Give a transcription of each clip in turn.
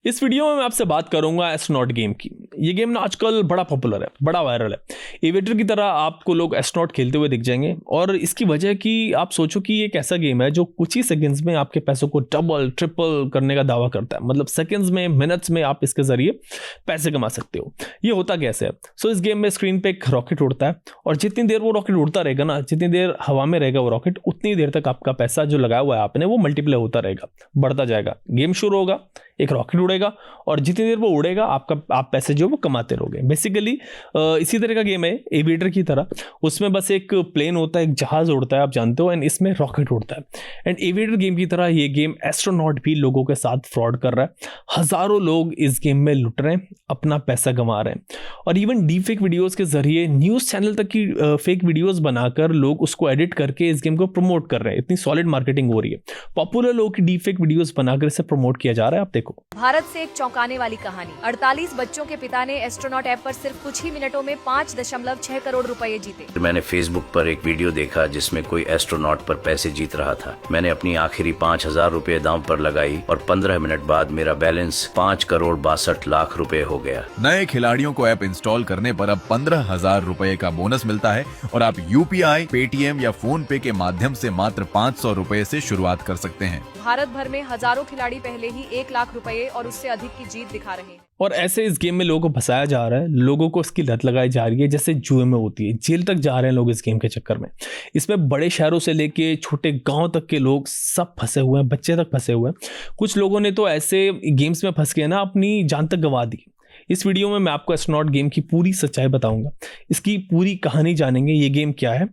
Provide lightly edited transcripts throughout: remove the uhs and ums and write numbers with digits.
इस वीडियो में मैं आपसे बात करूंगा एस्ट्रोनॉट गेम की। ये गेम ना आजकल बड़ा पॉपुलर है, बड़ा वायरल है। एविएटर की तरह आपको लोग एस्ट्रोनॉट खेलते हुए दिख जाएंगे और इसकी वजह कि आप सोचो कि ये एक ऐसा गेम है जो कुछ ही सेकंड्स में आपके पैसों को डबल ट्रिपल करने का दावा करता है। मतलब सेकंड्स में, मिनट्स में आप इसके जरिए पैसे कमा सकते हो। ये होता कैसे है? इस गेम में स्क्रीन पे एक रॉकेट उड़ता है और जितनी देर वो रॉकेट उड़ता रहेगा ना, जितनी देर हवा में रहेगा वो रॉकेट, उतनी देर तक आपका पैसा जो लगाया हुआ है आपने वो मल्टीप्लाई होता रहेगा, बढ़ता जाएगा। गेम शुरू होगा, एक रॉकेट उड़ेगा और जितनी देर वो उड़ेगा आप पैसे जो वो कमाते रहोगे। बेसिकली इसी तरह का गेम है एविएटर की तरह। उसमें बस एक प्लेन होता है, एक जहाज उड़ता है, आप जानते हो, एंड इसमें रॉकेट उड़ता है। एंड एविएटर गेम की तरह ये गेम एस्ट्रोनॉट भी लोगों के साथ फ्रॉड कर रहा है। हजारों लोग इस गेम में लुट रहे हैं, अपना पैसा कमा रहे हैं और इवन डीप फेक वीडियोज के जरिए न्यूज चैनल तक की फेक वीडियोज बनाकर लोग उसको एडिट करके इस गेम को प्रमोट कर रहे हैं। इतनी सॉलिड मार्केटिंग हो रही है। पॉपुलर लोगों की डीप फेक वीडियोज बनाकर इसे प्रमोट किया जा रहा है। आप देखो, भारत से एक चौंकाने वाली कहानी। 48 बच्चों के पिता ने एस्ट्रोनॉट ऐप पर सिर्फ कुछ ही मिनटों में 5.6 करोड़ रुपए जीते। मैंने फेसबुक पर एक वीडियो देखा जिसमें कोई एस्ट्रोनॉट पर पैसे जीत रहा था। मैंने अपनी आखिरी 5,000 रुपए दांव पर लगाई और 15 मिनट बाद मेरा बैलेंस 5 करोड़ 62 लाख रुपए हो गया। नए खिलाड़ियों को ऐप इंस्टॉल करने पर अब 15,000 रुपए का बोनस मिलता है और आप यूपीआई, पेटीएम या फोन पे के माध्यम से मात्र 500 रुपए से शुरुआत कर सकते हैं। भारत भर में हजारों खिलाड़ी पहले ही 1 लाख रुपए और उससे अधिक की जीत दिखा रहे हैं। और ऐसे इस गेम में लोगों को फंसाया जा रहा है, लोगों को इसकी लत लगाई जा रही है जैसे जुए में होती है। जेल तक जा रहे हैं लोग इस गेम के चक्कर में। इसमें बड़े शहरों से लेके छोटे गांव तक के लोग सब फंसे हुए हैं, बच्चे तक फंसे हुए हैं। कुछ लोगों ने तो ऐसे गेम्स में फंस के ना अपनी जान तक गंवा दी। इस वीडियो में मैं आपको एस्ट्रोनॉट गेम की पूरी सच्चाई बताऊंगा, इसकी पूरी कहानी जानेंगे। ये गेम क्या है,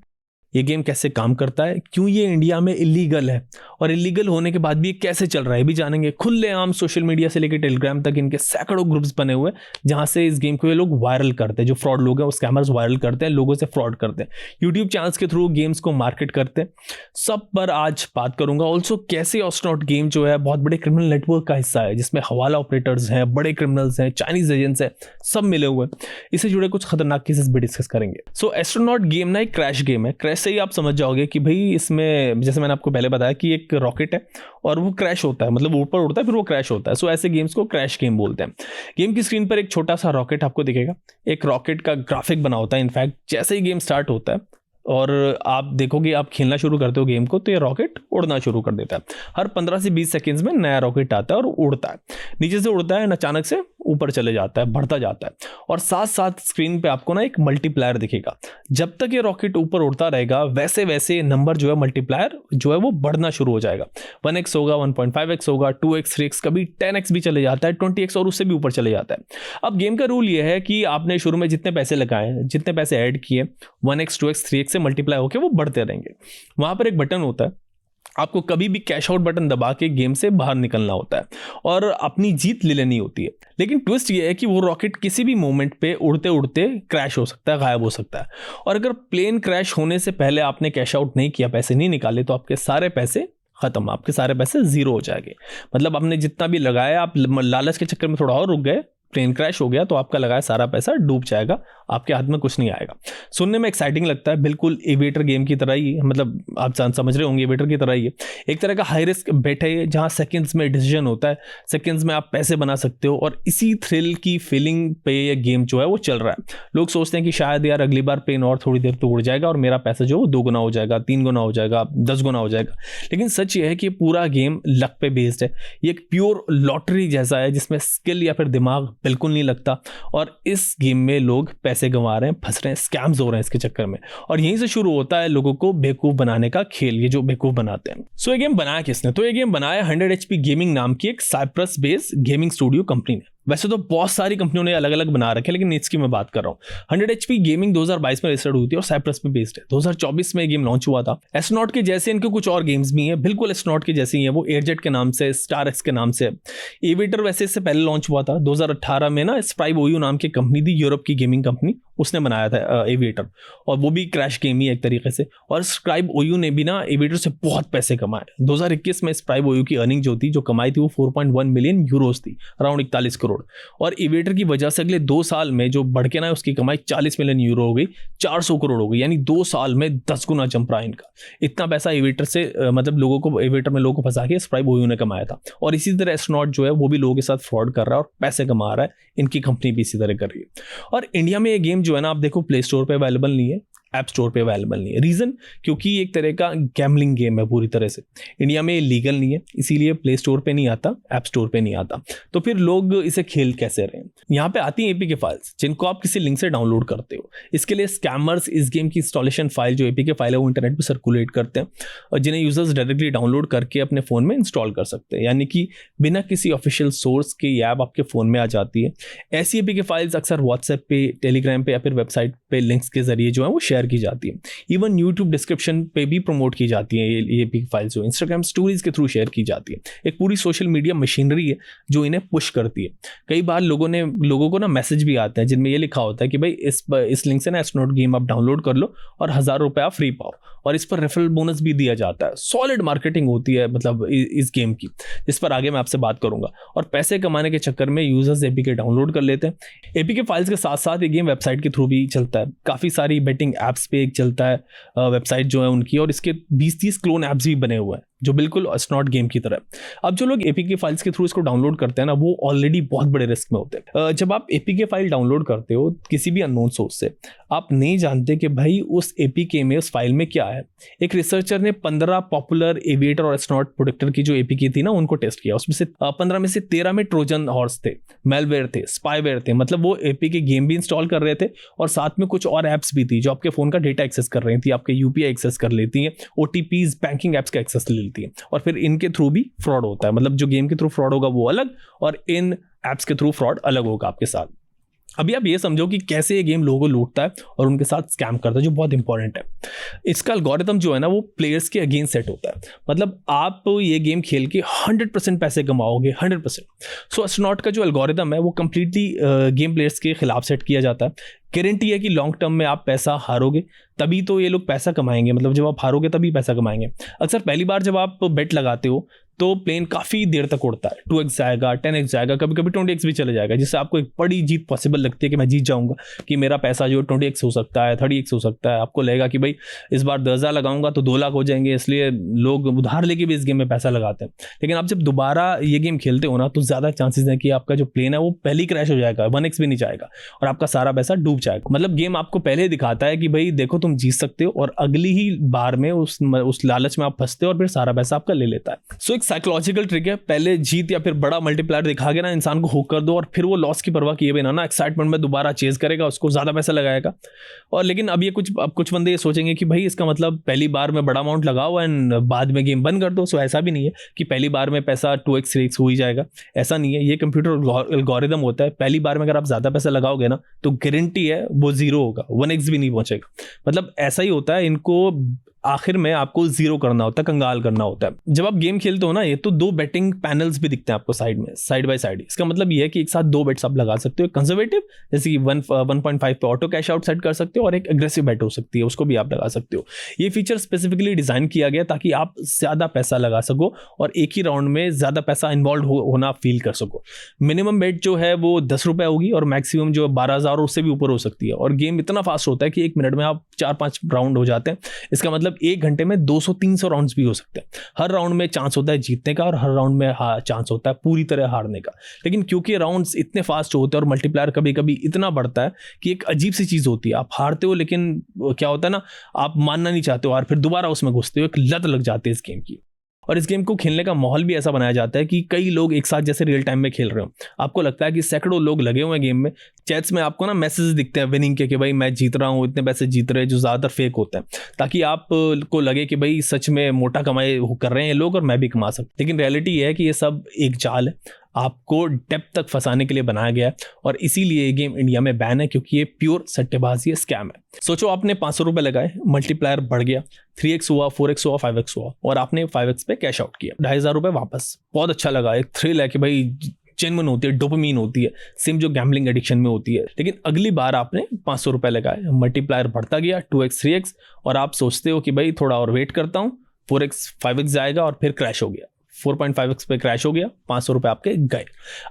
ये गेम कैसे काम करता है, क्यों ये इंडिया में इलीगल है और इलीगल होने के बाद भी ये कैसे चल रहा है भी जानेंगे। खुलेआम सोशल मीडिया से लेकर टेलीग्राम तक इनके सैकड़ों ग्रुप्स बने हुए हैं जहां से इस गेम को ये लोग वायरल करते हैं। जो फ्रॉड लोग हैं वो स्कैमर्स वायरल करते हैं, लोगों से फ्रॉड करते हैं, यूट्यूब चैनल्स के थ्रू गेम्स को मार्केट करते हैं। सब पर आज बात करूंगा। ऑल्सो कैसे एस्ट्रोनॉट गेम जो है बहुत बड़े क्रिमिनल नेटवर्क का हिस्सा है जिसमें हवाला ऑपरेटर्स हैं, बड़े क्रिमिनल्स हैं, चाइनीज एजेंट्स हैं, सब मिले हुए हैं। इससे जुड़े कुछ खतरनाक केसेस भी डिस्कस करेंगे। एस्ट्रोनॉट गेम ना एक क्रैश गेम है। क्रैश से ही आप समझ जाओगे कि भाई इसमें, जैसे मैंने आपको पहले बताया कि एक रॉकेट है और वो क्रैश होता है, मतलब ऊपर उड़ता है फिर वो क्रैश होता है। ऐसे गेम्स को क्रैश गेम बोलते हैं। गेम की स्क्रीन पर एक छोटा सा रॉकेट आपको दिखेगा। एक रॉकेट का ग्राफिक बना होता है। इनफैक्ट जैसे ही गेम स्टार्ट होता है और आप देखोगे, आप खेलना शुरू करते हो गेम को, तो ये रॉकेट उड़ना शुरू कर देता है। हर 15 से 20 सेकंड्स में नया रॉकेट आता है और उड़ता है, नीचे से उड़ता है, अचानक से ऊपर चले जाता है, बढ़ता जाता है और साथ साथ स्क्रीन पे आपको ना एक मल्टीप्लायर दिखेगा। जब तक ये रॉकेट ऊपर उड़ता रहेगा वैसे वैसे नंबर जो है, मल्टीप्लायर जो है वो बढ़ना शुरू हो जाएगा। 1x होगा, 1.5x होगा, 2x, 3x, कभी 10x भी चले जाता है, 20x और उससे भी ऊपर चले जाता है। अब गेम का रूल ये है कि आपने शुरू में जितने पैसे लगाए, जितने पैसे ऐड किए, 1x, 2x, 3x से मल्टीप्लाई होकर वो बढ़ते रहेंगे। वहां पर एक बटन होता है, आपको कभी भी कैश आउट बटन दबा के गेम से बाहर निकलना होता है और अपनी जीत ले लेनी होती है। लेकिन ट्विस्ट ये है कि वो रॉकेट किसी भी मोमेंट पे उड़ते उड़ते क्रैश हो सकता है, गायब हो सकता है। और अगर प्लेन क्रैश होने से पहले आपने कैश आउट नहीं किया, पैसे नहीं निकाले, तो आपके सारे पैसे खत्म, आपके सारे पैसे जीरो हो जाएंगे। मतलब आपने जितना भी लगाया, आप लालच के चक्कर में थोड़ा और रुक गए, प्लेन क्रैश हो गया तो आपका लगाया सारा पैसा डूब जाएगा, आपके हाथ में कुछ नहीं आएगा। सुनने में एक्साइटिंग लगता है, बिल्कुल एविएटर गेम की तरह ही, मतलब आप समझ रहे होंगे एविएटर की तरह ही है। एक तरह का हाई रिस्क बेट है जहां सेकंड्स में डिसीजन होता है, सेकंड्स में आप पैसे बना सकते हो और इसी थ्रिल की फीलिंग पे ये गेम जो है वो चल रहा है। लोग सोचते हैं कि शायद यार अगली बार प्लेन और थोड़ी देर तो उड़ जाएगा और मेरा पैसा जो 2 गुना हो जाएगा, 3 गुना हो जाएगा, 10 गुना हो जाएगा। लेकिन सच ये है कि पूरा गेम लक पे बेस्ड है। ये एक प्योर लॉटरी जैसा है जिसमें स्किल या फिर दिमाग बिल्कुल नहीं लगता और इस गेम में लोग पैसे गंवा रहे हैं, फंस रहे हैं, स्कैम्स हो रहे हैं इसके चक्कर में। और यहीं से शुरू होता है लोगों को बेवकूफ बनाने का खेल, ये जो बेवकूफ बनाते हैं। ये गेम बनाया किसने? तो ये गेम बनाया 100 HP गेमिंग नाम की एक Cyprus based gaming studio company ने। वैसे तो बहुत सारी कंपनियों ने अलग अलग बना रखे हैं, लेकिन इसकी मैं बात कर रहा हूँ। 100 HP गेमिंग 2022 में रजिस्टर्ड हुई थी और साइप्रस में बेस्ड है। 2024 में गेम लॉन्च हुआ था। एस्ट्रोनॉट के जैसे इनके कुछ और गेम्स भी हैं, बिल्कुल एस्ट्रोनॉट के जैसे ही है। वो एयरजेट के नाम से, स्टार एक्स के नाम से। एविएटर वैसे इससे पहले लॉन्च हुआ था 2018 में ना। स्प्राइव ओयू नाम की कंपनी थी, यूरोप की गेमिंग कंपनी, उसने बनाया था एविएटर, और वो भी क्रैश गेम ही एक तरीके से। और स्क्राइब ओयू ने भी ना एविएटर से बहुत पैसे कमाए। 2021 में स्क्राइब ओयू की अर्निंग जो थी, जो कमाई थी, वो 4.1 मिलियन यूरोस थी, अराउंड 41 करोड़। और एविएटर की वजह से अगले 2 साल में जो बढ़ के ना उसकी कमाई 40 मिलियन यूरो हो गई, 400 करोड़ हो गई, यानी 2 साल में 10 गुना जंप रहा इनका। इतना पैसा एविएटर से मतलब लोगों को, एविएटर में लोगों को फंसा के स्क्राइब ओयू ने कमाया था। और इसी तरह एस्ट्रोनॉट जो है वो भी लोगों के साथ फ्रॉड कर रहा है और पैसे कमा रहा है, इनकी कंपनी भी इसी तरह कर रही है। और इंडिया में ये गेम जो है ना, आप देखो प्ले स्टोर पे अवेलेबल नहीं है, ऐप स्टोर पे अवेलेबल नहीं है। रीजन, क्योंकि एक तरह का गैम्बलिंग गेम है पूरी तरह से। इंडिया में लीगल नहीं है, इसीलिए प्ले स्टोर पे नहीं आता, ऐप स्टोर पे नहीं आता। तो फिर लोग इसे खेल कैसे रहे हैं? यहाँ पे आती हैं एपीके फाइल्स, जिनको आप किसी लिंक से डाउनलोड करते हो। इसके लिए स्कैमर्स इस गेम की इंस्टॉलेशन फाइल, जो एपीके फाइल है, वो इंटरनेट पर सर्कुलेट करते हैं, और जिन्हें यूजर्स डायरेक्टली डाउनलोड करके अपने फोन में इंस्टॉल कर सकते हैं, यानी कि बिना किसी ऑफिशियल सोर्स के ये ऐप आपके फोन में आ जाती है। ऐसी एपीके फाइल्स अक्सर व्हाट्सएप पे, टेलीग्राम पे या फिर वेबसाइट पे लिंक्स के जरिए जो है वो शेयर की जाती है। इवन यूट्यूब डिस्क्रिप्शन पे भी प्रमोट की जाती है ये एपीके फाइल्स, जो इंस्टाग्राम स्टोरीज के थ्रू शेयर की जाती है। एक पूरी सोशल मीडिया मशीनरी है जो इन्हें पुश करती है। कई बार लोगों को ना मैसेज भी आते हैं जिनमें ये लिखा होता है कि भाई इस लिंक से ना एस्ट्रोनॉट गेम आप डाउनलोड कर लो और 1000 रुपये आप फ्री पाओ, और इस पर रेफरल बोनस भी दिया जाता है। सॉलिड मार्केटिंग होती है मतलब इस गेम की, जिस पर आगे मैं आपसे बात करूंगा। और पैसे कमाने के चक्कर में यूजर्स एपीके डाउनलोड कर लेते हैं। एपीके फाइल्स के साथ साथ ये गेम वेबसाइट के थ्रू भी चलता है। काफ़ी सारी बेटिंग ऐप्स पे चलता है वेबसाइट जो है उनकी, और इसके 20-30 क्लोन ऐप्स भी बने हुए हैं जो बिल्कुल एस्ट्रोनॉट गेम की तरह। अब जो लोग एपीके फाइल्स के थ्रू इसको डाउनलोड करते हैं ना, वो ऑलरेडी बहुत बड़े रिस्क में होते हैं। जब आप एपीके फाइल डाउनलोड करते हो किसी भी अननोन सोर्स से, आप नहीं जानते कि भाई उस एपीके में, उस फाइल में क्या है। एक रिसर्चर ने 15 पॉपुलर एविएटर और एस्ट्रोनॉट प्रोटेक्टर की जो एपीके थी ना, उनको टेस्ट किया। उसमें से 15 में से 13 में ट्रोजन हॉर्स थे, मेलवेयर थे, स्पाईवेयर थे। मतलब वो एपीके गेम भी इंस्टॉल कर रहे थे और साथ में कुछ और ऐप्स भी थी जो आपके फोन का डेटा एक्सेस कर रही थी, आपके यूपीआई एक्सेस कर लेती हैं, ओटीपीज, बैंकिंग एप्स का एक्सेस ले लेती हैं, और फिर इनके थ्रू भी फ्रॉड होता है। मतलब जो गेम के थ्रू फ्रॉड होगा वो अलग, और इन एप्स के थ्रू फ्रॉड अलग होगा आपके साथ। अभी आप ये समझो कि कैसे ये गेम लोगों को लूटता है और उनके साथ स्कैम करता है, जो बहुत इंपॉर्टेंट है। इसका एल्गोरिथम जो है ना, वो प्लेयर्स के अगेंस्ट सेट होता है। मतलब आप ये गेम खेल के 100% पैसे कमाओगे, 100%। सो एस्ट्रोनॉट का जो एल्गोरिथम है वो कंप्लीटली गेम प्लेयर्स के खिलाफ सेट किया जाता है। गारंटी है कि लॉन्ग टर्म में आप पैसा हारोगे तभी तो ये लोग पैसा कमाएंगे। मतलब जब आप हारोगे तभी पैसा कमाएंगे। अक्सर पहली बार जब आप बेट लगाते हो तो प्लेन काफ़ी देर तक उड़ता है, 2x जाएगा, 10x जाएगा, कभी कभी 20x भी चले जाएगा, जिससे आपको एक बड़ी जीत पॉसिबल लगती है कि मैं जीत जाऊंगा, कि मेरा पैसा जो 20x हो सकता है, 30x हो सकता है। आपको लगेगा कि भाई इस बार 10,000 लगाऊंगा तो 2 लाख हो जाएंगे, इसलिए लोग उधार लेके भी इस गेम में पैसा लगाते हैं। लेकिन आप जब दोबारा ये गेम खेलते हो ना, तो ज़्यादा चांसेस हैं कि आपका जो प्लेन है वो पहले ही क्रैश हो जाएगा, 1x भी नहीं जाएगा, और आपका सारा पैसा डूब जाएगा। मतलब गेम आपको पहले ही दिखाता है कि भाई देखो तुम जीत सकते हो, और अगली ही बार में उस लालच में आप फंसते हो और फिर सारा पैसा आपका ले लेता है। सो एक साइकोलॉजिकल ट्रिक है, पहले जीत या फिर बड़ा मल्टीप्लायर दिखा के ना इंसान को हुक कर दो, और फिर वो लॉस की परवाह किए बिना ना एक्साइटमेंट में दोबारा चेज करेगा, उसको ज्यादा पैसा लगाएगा। और लेकिन अब ये कुछ बंदे ये सोचेंगे कि भाई इसका मतलब पहली बार में बड़ा अमाउंट लगाओ एंड बाद में गेम बंद कर दो। सो ऐसा भी नहीं है कि पहली बार में पैसा 2x 3x हो ही जाएगा, ऐसा नहीं है। ये कंप्यूटर एल्गोरिदम होता है। पहली बार में अगर आप ज्यादा पैसा लगाओगे ना, तो गारंटी है वो 0 होगा, 1x भी नहीं पहुंचेगा। मतलब ऐसा ही होता है, इनको आखिर में आपको 0 करना होता है, कंगाल करना होता है। जब आप गेम खेलते हो ना, ये तो 2 बेटिंग पैनल्स भी दिखते हैं आपको साइड में, साइड बाय साइड। इसका मतलब ये है कि एक साथ 2 बेट्स आप लगा सकते हो। कंजर्वेटिव जैसे कि 1.5 पे ऑटो कैश आउट सेट कर सकते हो, और एक एग्रेसिव बेट हो सकती है, उसको भी आप लगा सकते हो। ये फीचर स्पेसिफिकली डिजाइन किया गया ताकि आप ज्यादा पैसा लगा सको और एक ही राउंड में ज्यादा पैसा इन्वॉल्व होना फील कर सको। मिनिमम बेट जो है वो 10 रुपए होगी, और मैक्सिमम जो 12,000 उससे भी ऊपर हो सकती है। और गेम इतना फास्ट होता है कि 1 मिनट में आप 4-5 राउंड हो जाते हैं। इसका मतलब 1 घंटे में 200-300 राउंड्स भी हो सकते हैं। हर राउंड में चांस होता है जीतने का, और हर राउंड में चांस होता है पूरी तरह हारने का। लेकिन क्योंकि राउंड्स इतने फास्ट होते हैं और मल्टीप्लायर कभी कभी इतना बढ़ता है कि एक अजीब सी चीज होती है। आप हारते हो, लेकिन क्या होता है ना, आप मानना नहीं चाहते हो और फिर दोबारा उसमें घुसते हो। एक लत लग जाती है इस गेम की। और इस गेम को खेलने का माहौल भी ऐसा बनाया जाता है कि कई लोग एक साथ जैसे रियल टाइम में खेल रहे हो। आपको लगता है कि सैकड़ों लोग लगे हुए हैं गेम में। चैट्स में आपको ना मैसेज दिखते हैं विनिंग के कि भाई मैं जीत रहा हूँ, इतने पैसे जीत रहे हैं, जो ज़्यादातर फेक होते हैं, ताकि आप को लगे कि भाई सच में मोटा कमाई कर रहे हैं ये लोग और मैं भी कमा सकता। लेकिन रियलिटी ये है कि ये सब एक जाल है, आपको डेप्थ तक फंसाने के लिए बनाया गया है। और इसीलिए ये गेम इंडिया में बैन है, क्योंकि ये प्योर सट्टेबाजी है, स्कैम है। सोचो आपने 500 रुपए लगाए, मल्टीप्लायर बढ़ गया, 3x हुआ, 4x हुआ, 5x हुआ, और आपने 5x पे कैश आउट किया, 2,500 रुपए वापस। बहुत अच्छा लगा, एक थ्रिल है कि भाई जेन्युइन होती है, डोपामीन होती है, सेम जो गैम्बलिंग एडिक्शन में होती है। लेकिन अगली बार आपने 500 रुपए लगाए, मल्टीप्लायर बढ़ता गया 2x 3x, और आप सोचते हो कि भाई थोड़ा और वेट करता हूँ, 4x 5x जाएगा, और फिर क्रैश हो गया, 4.5x पे क्रैश हो गया, 500 रुपए आपके गए।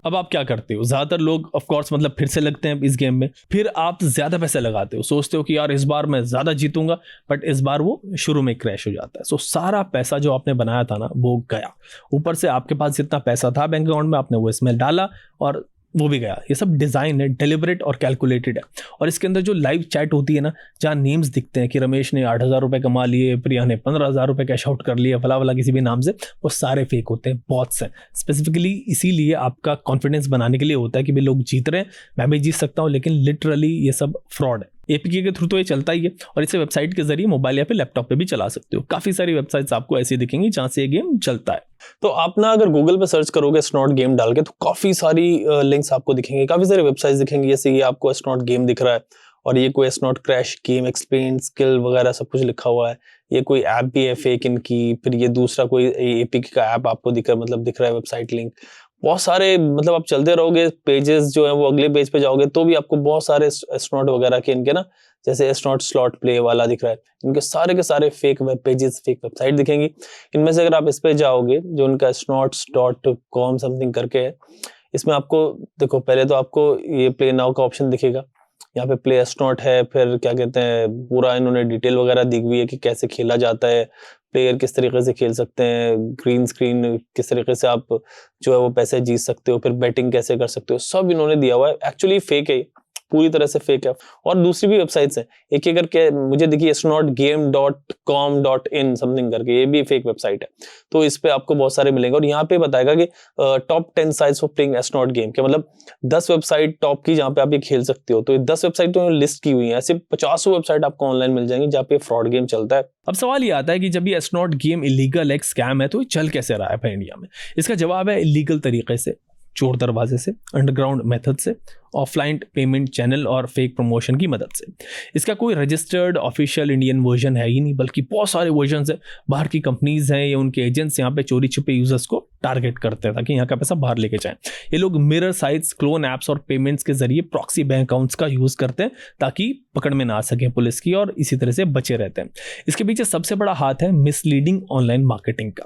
अब आप क्या करते हो? ज्यादातर लोग ऑफ कोर्स मतलब फिर से लगते हैं इस गेम में, फिर आप ज्यादा पैसे लगाते हो, सोचते हो कि यार इस बार मैं ज्यादा जीतूंगा, बट इस बार वो शुरू में क्रैश हो जाता है। सो सारा पैसा जो आपने बनाया था ना वो गया, ऊपर से आपके पास जितना पैसा था बैंक अकाउंट में आपने वो इसमें डाला और वो भी गया। ये सब डिजाइन है, डेलिबरेट और कैलकुलेटेड है। और इसके अंदर जो लाइव चैट होती है ना, जहाँ नेम्स दिखते हैं कि रमेश ने 8,000 रुपए कमा लिए, प्रिया ने 15,000 रुपए कैश आउट कर लिए, फला किसी भी नाम से, वो सारे फेक होते हैं, बॉट्स हैं। स्पेसिफिकली इसीलिए आपका कॉन्फिडेंस बनाने के लिए होता है कि भाई लोग जीत रहे हैं, मैं भी जीत सकता हूँ, लेकिन लिटरली ये सब फ्रॉड है। एपीके के थ्रू तो ये चलता ही है, और इसे वेबसाइट के जरिए मोबाइल या फिर लैपटॉप पे भी चला सकते हो। काफी सारी वेबसाइट्स आपको ऐसी दिखेंगी जहां से ये गेम चलता है। तो आप ना अगर गूगल पे सर्च करोगे एस्ट्रोनॉट गेम डाल के, तो काफी सारी लिंक्स आपको दिखेंगे, काफी सारी वेबसाइट्स दिखेंगी। जैसे ये आपको एस्ट्रोनॉट गेम दिख रहा है, और ये कोई astronaut crash game explain skill वगैरह सब कुछ लिखा हुआ है। ये कोई ऐप भी है फेक इनकी, फिर ये दूसरा कोई एपीके का ऐप आपको दिख रहा है वेबसाइट लिंक। बहुत सारे मतलब आप चलते रहोगे, पेजेस जो है वो अगले पेज पे जाओगे तो भी आपको बहुत सारे एस्ट्रोनॉट वगैरह के इनके ना, जैसे एस्ट्रोनॉट स्लॉट प्ले वाला दिख रहा है, इनके सारे के सारे fake web pages, fake website दिखेंगी। इनमें से अगर आप इस पे जाओगे, जो उनका astronauts.com समथिंग करके है, इसमें आपको देखो, पहले तो आपको ये प्ले नाउ का ऑप्शन दिखेगा, यहाँ पे प्ले एस्ट्रोनॉट है, फिर क्या कहते हैं पूरा इन्होंने डिटेल वगैरह दी हुई है कि कैसे खेला जाता है, प्लेयर किस तरीके से खेल सकते हैं, ग्रीन स्क्रीन किस तरीके से आप जो है वो पैसे जीत सकते हो, फिर बैटिंग कैसे कर सकते हो, सब इन्होंने दिया हुआ है। एक्चुअली फेक है, पूरी तरह से फेक है। और दूसरी भी वेबसाइट्स हैं, एक एक करके मुझे दिखी astronautgame.com.in समथिंग करके, ये भी फेक वेबसाइट है। तो इस पे आपको बहुत सारे मिलेंगे, और यहाँ पे बताएगा कि top 10 sites for playing astronaut game, के मतलब 10 वेबसाइट टॉप की जहाँ पे आप ये खेल सकते हो। तो ये 10 वेबसाइट तो लिस्ट की हुई है, ऐसे 50 वेबसाइट आपको ऑनलाइन मिल जाएंगी जहाँ पे फ्रॉड गेम चलता है। अब सवाल ये आता है कि जब ये एस्ट्रोनॉट गेम इलीगल है, स्कैम है, तो ये चल कैसे रहा है इंडिया में? इसका जवाब है इलीगल तरीके से, चोर दरवाजे से, अंडरग्राउंड मेथड से, ऑफलाइन पेमेंट चैनल और फेक प्रमोशन की मदद से। इसका कोई रजिस्टर्ड ऑफिशियल इंडियन वर्जन है ही नहीं, बल्कि बहुत सारे वर्जन है। बाहर की कंपनीज हैं या उनके एजेंट्स यहाँ पे चोरी छुपे यूजर्स को टारगेट करते हैं ताकि यहाँ का पैसा बाहर लेके जाएं। ये लोग मिरर साइट्स, क्लोन ऐप्स और पेमेंट्स के जरिए प्रॉक्सी बैंक अकाउंट्स का यूज करते हैं ताकि पकड़ में ना आ सके पुलिस की, और इसी तरह से बचे रहते हैं। इसके पीछे सबसे बड़ा हाथ है मिसलीडिंग ऑनलाइन मार्केटिंग का।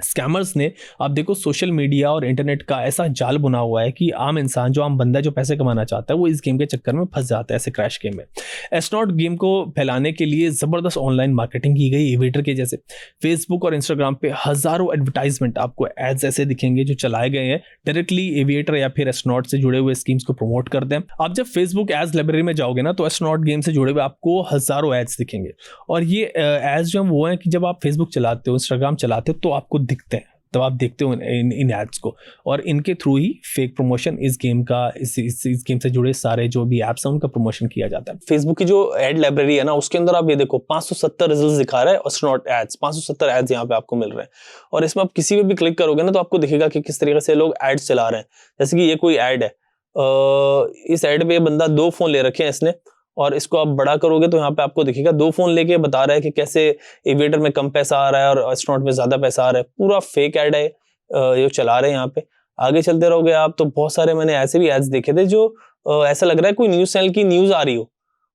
स्कैमर्स ने, आप देखो, सोशल मीडिया और इंटरनेट का ऐसा जाल बुना हुआ है कि आम इंसान, जो आम बंदा जो पैसे कमाना चाहता है, वो इस गेम के चक्कर में फंस जाता है, ऐसे क्रैश गेम में। एस्ट्रोनॉट गेम को फैलाने के लिए जबरदस्त ऑनलाइन मार्केटिंग की गई, एविएटर के जैसे। फेसबुक और इंस्टाग्राम पे हजारों एडवर्टाइजमेंट आपको एड्स ऐसे दिखेंगे जो चलाए गए हैं, डायरेक्टली एविएटर या फिर एस्ट्रोनॉट से जुड़े हुए स्कीम्स को प्रमोट करते हैं। आप जब फेसबुक एड्स लाइब्रेरी में जाओगे ना, तो एस्ट्रोनॉट गेम से जुड़े हुए आपको हजारों एड्स दिखेंगे। और ये एड्स जो वो है कि जब आप फेसबुक चलाते हो, इंस्टाग्राम चलाते हो, तो आपको दिखते हैं, तब आप देखते हो इन एड्स को, और इनके थ्रू ही फेक प्रमोशन इस गेम का, इस गेम से जुड़े सारे जो भी एप्स हैं उनका प्रमोशन किया जाता है। फेसबुक की जो एड लाइब्रेरी है ना, उसके अंदर आप ये देखो 570 रिजल्ट्स दिखा रहा है एस्ट्रोनॉट एड्स, 570 एड्स यहाँ पे आपको मिल रहे हैं। और इसमें आप किसी भी क्लिक करोगे ना, तो आपको दिखेगा कि किस तरीके से लोग एड्स चला रहे हैं। जैसे कि ये कोई एड है, इस एड पे बंदा 2 फोन ले रखे हैं इसने, और इसको आप बड़ा करोगे तो यहाँ पे आपको दिखेगा 2 फोन लेके बता रहा है कि कैसे एविएटर में कम पैसा आ रहा है और एस्ट्रोनॉट में ज्यादा पैसा आ रहा है। पूरा फेक एड है ये चला रहे हैं यहाँ पे। आगे चलते रहोगे आप तो बहुत सारे मैंने ऐसे भी एड्स देखे थे जो ऐसा लग रहा है कोई न्यूज चैनल की न्यूज आ रही हो,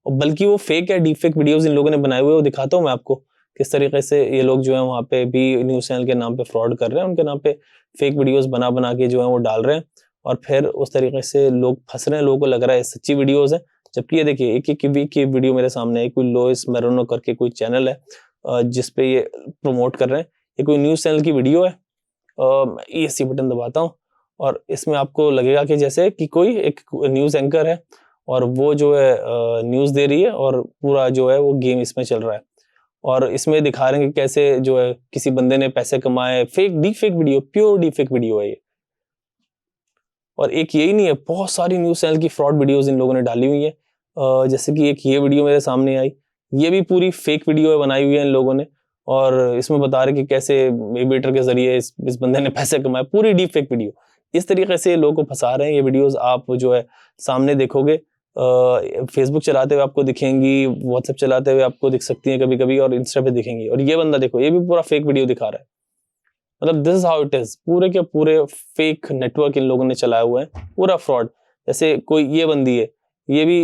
और बल्कि वो फेक है, डीप फेक वीडियोज इन लोगों ने बनाए हुए। वो दिखाता हूँ मैं आपको किस तरीके से ये लोग जो है वहाँ पे भी न्यूज चैनल के नाम पे फ्रॉड कर रहे हैं, उनके नाम पे फेक वीडियोज बना के जो है वो डाल रहे हैं, और फिर उस तरीके से लोग फंस रहे हैं। लोगों को लग रहा है सच्ची वीडियोज है, जबकि ये देखिए एक वीक की वीडियो मेरे सामने है। कोई लोइस मेरोनो करके कोई चैनल है जिसपे ये प्रमोट कर रहे हैं। ये कोई न्यूज चैनल की वीडियो है। ये सी बटन दबाता हूँ और इसमें आपको लगेगा कि जैसे कि कोई एक न्यूज एंकर है और वो जो है न्यूज दे रही है, और पूरा जो है वो गेम इसमें चल रहा है। और इसमें दिखा रहे हैं कि कैसे जो है किसी बंदे ने पैसे कमाए। Fake, deep fake video, pure deep fake video है ये। और एक यही नहीं है, बहुत सारी न्यूज चैनल की फ्रॉड वीडियोस इन लोगों ने डाली हुई है। जैसे कि एक ये वीडियो मेरे सामने आई, ये भी पूरी फेक वीडियो है, बनाई हुई है इन लोगों ने, और इसमें बता रहे कि कैसे एविएटर के जरिए इस बंदे ने पैसे कमाए। पूरी डीप फेक वीडियो। इस तरीके से लोगों को फंसा रहे हैं। ये वीडियोस आप जो है सामने देखोगे, फेसबुक चलाते हुए आपको दिखेंगी, व्हाट्सएप चलाते हुए आपको दिख सकती हैं कभी कभी, और इंस्टा पे दिखेंगी। और ये बंदा देखो, ये भी पूरा फेक वीडियो दिखा रहा है। मतलब this is how it is, पूरे के पूरे फेक नेटवर्क इन लोगों ने चलाया हुआ है, पूरा फ्रॉड। जैसे कोई ये बंदी है, ये भी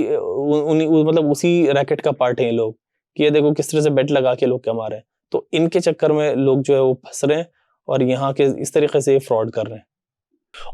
मतलब उसी रैकेट का पार्ट है ये लोग, कि ये देखो किस तरह से बेट लगा के लोग कमा रहे हैं। तो इनके चक्कर में लोग जो है वो फंस रहे हैं और यहाँ के इस तरीके से फ्रॉड कर रहे हैं।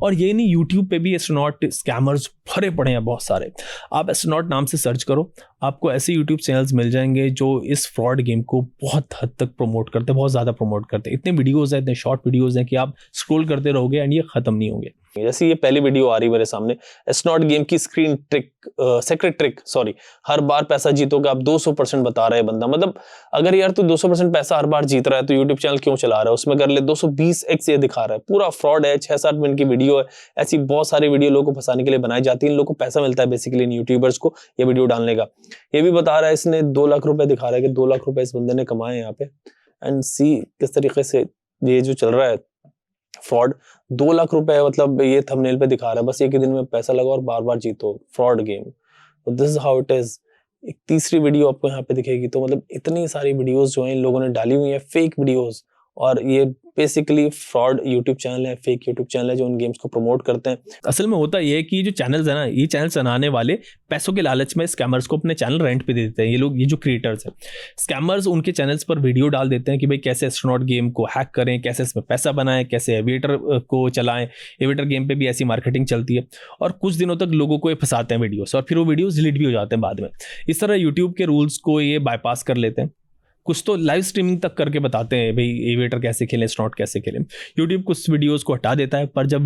और ये नहीं, यूट्यूब पे भी एस्ट्रोनॉट स्कैमर्स भरे पड़े हैं बहुत सारे। आप एस्ट्रोनॉट नाम से सर्च करो, आपको ऐसे यूट्यूब चैनल्स मिल जाएंगे जो इस फ्रॉड गेम को बहुत हद तक प्रमोट करते हैं, बहुत ज़्यादा प्रमोट करते हैं। इतने वीडियोस हैं, इतने शॉर्ट वीडियोस हैं कि आप स्क्रॉल करते रहोगे एंड ये ख़त्म नहीं होंगे। जैसे ये पहली वीडियो आ रही मेरे सामने, एस्ट्रोनॉट गेम की screen trick, secret trick, sorry, हर बार पैसा जीतोगे आप 200% बता रहा है बंदा। मतलब अगर यार तू 200% पैसा हर बार जीत रहा है तो यूट्यूब चैनल क्यों चला रहा है, उसमें कर ले 220x ये दिखा रहा है। पूरा फ्रॉड है, 6-7 मिनट की वीडियो है। ऐसी बहुत सारी वीडियो लोगों को फंसाने के लिए बनाई जाती है, इन लोगों को पैसा मिलता है बेसिकली इन यूट्यूबर्स को ये वीडियो डालने का। ये भी बता रहा है, इसने 2 लाख रुपए दिखा रहा है कि 2 लाख रुपए इस बंदे ने कमाए यहाँ पे। एंड सी किस तरीके से ये जो चल रहा है फ्रॉड, 2 लाख रुपए मतलब ये थंबनेल पे दिखा रहा है, बस एक ही दिन में पैसा लगाओ और बार बार जीतो, फ्रॉड गेम। तो this is how it is. एक तीसरी वीडियो आपको यहाँ पे दिखेगी। तो मतलब इतनी सारी वीडियोस जो है इन लोगों ने डाली हुई है, फेक वीडियोस, और ये बेसिकली फ्रॉड यूट्यूब चैनल है, फेक यूट्यूब चैनल है जो उन गेम्स को प्रमोट करते हैं। असल में होता ये है कि जो चैनल्स है ना, ये चैनल्स बनाने वाले पैसों के लालच में स्कैमर्स को अपने चैनल रेंट पे दे देते हैं। ये लोग, ये जो क्रिएटर्स हैं, स्कैमर्स उनके चैनल्स पर वीडियो डाल देते हैं कि भाई कैसे एस्ट्रोनॉट गेम को हैक करें, कैसे इसमें पैसा बनाएं, कैसे एविएटर को चलाएं। एविएटर गेम पे भी ऐसी मार्केटिंग चलती है और कुछ दिनों तक लोगों को ये फंसाते हैं वीडियोस, और फिर वो वीडियोस डिलीट भी हो जाते हैं बाद में। इस तरह यूट्यूब के रूल्स को ये बाईपास कर लेते हैं। कुछ तो लाइव स्ट्रीमिंग तक करके बताते हैं भाई एविएटर कैसे खेलें, स्नॉट कैसे खेलें। यूट्यूब कुछ वीडियोस को हटा देता है, पर जब तक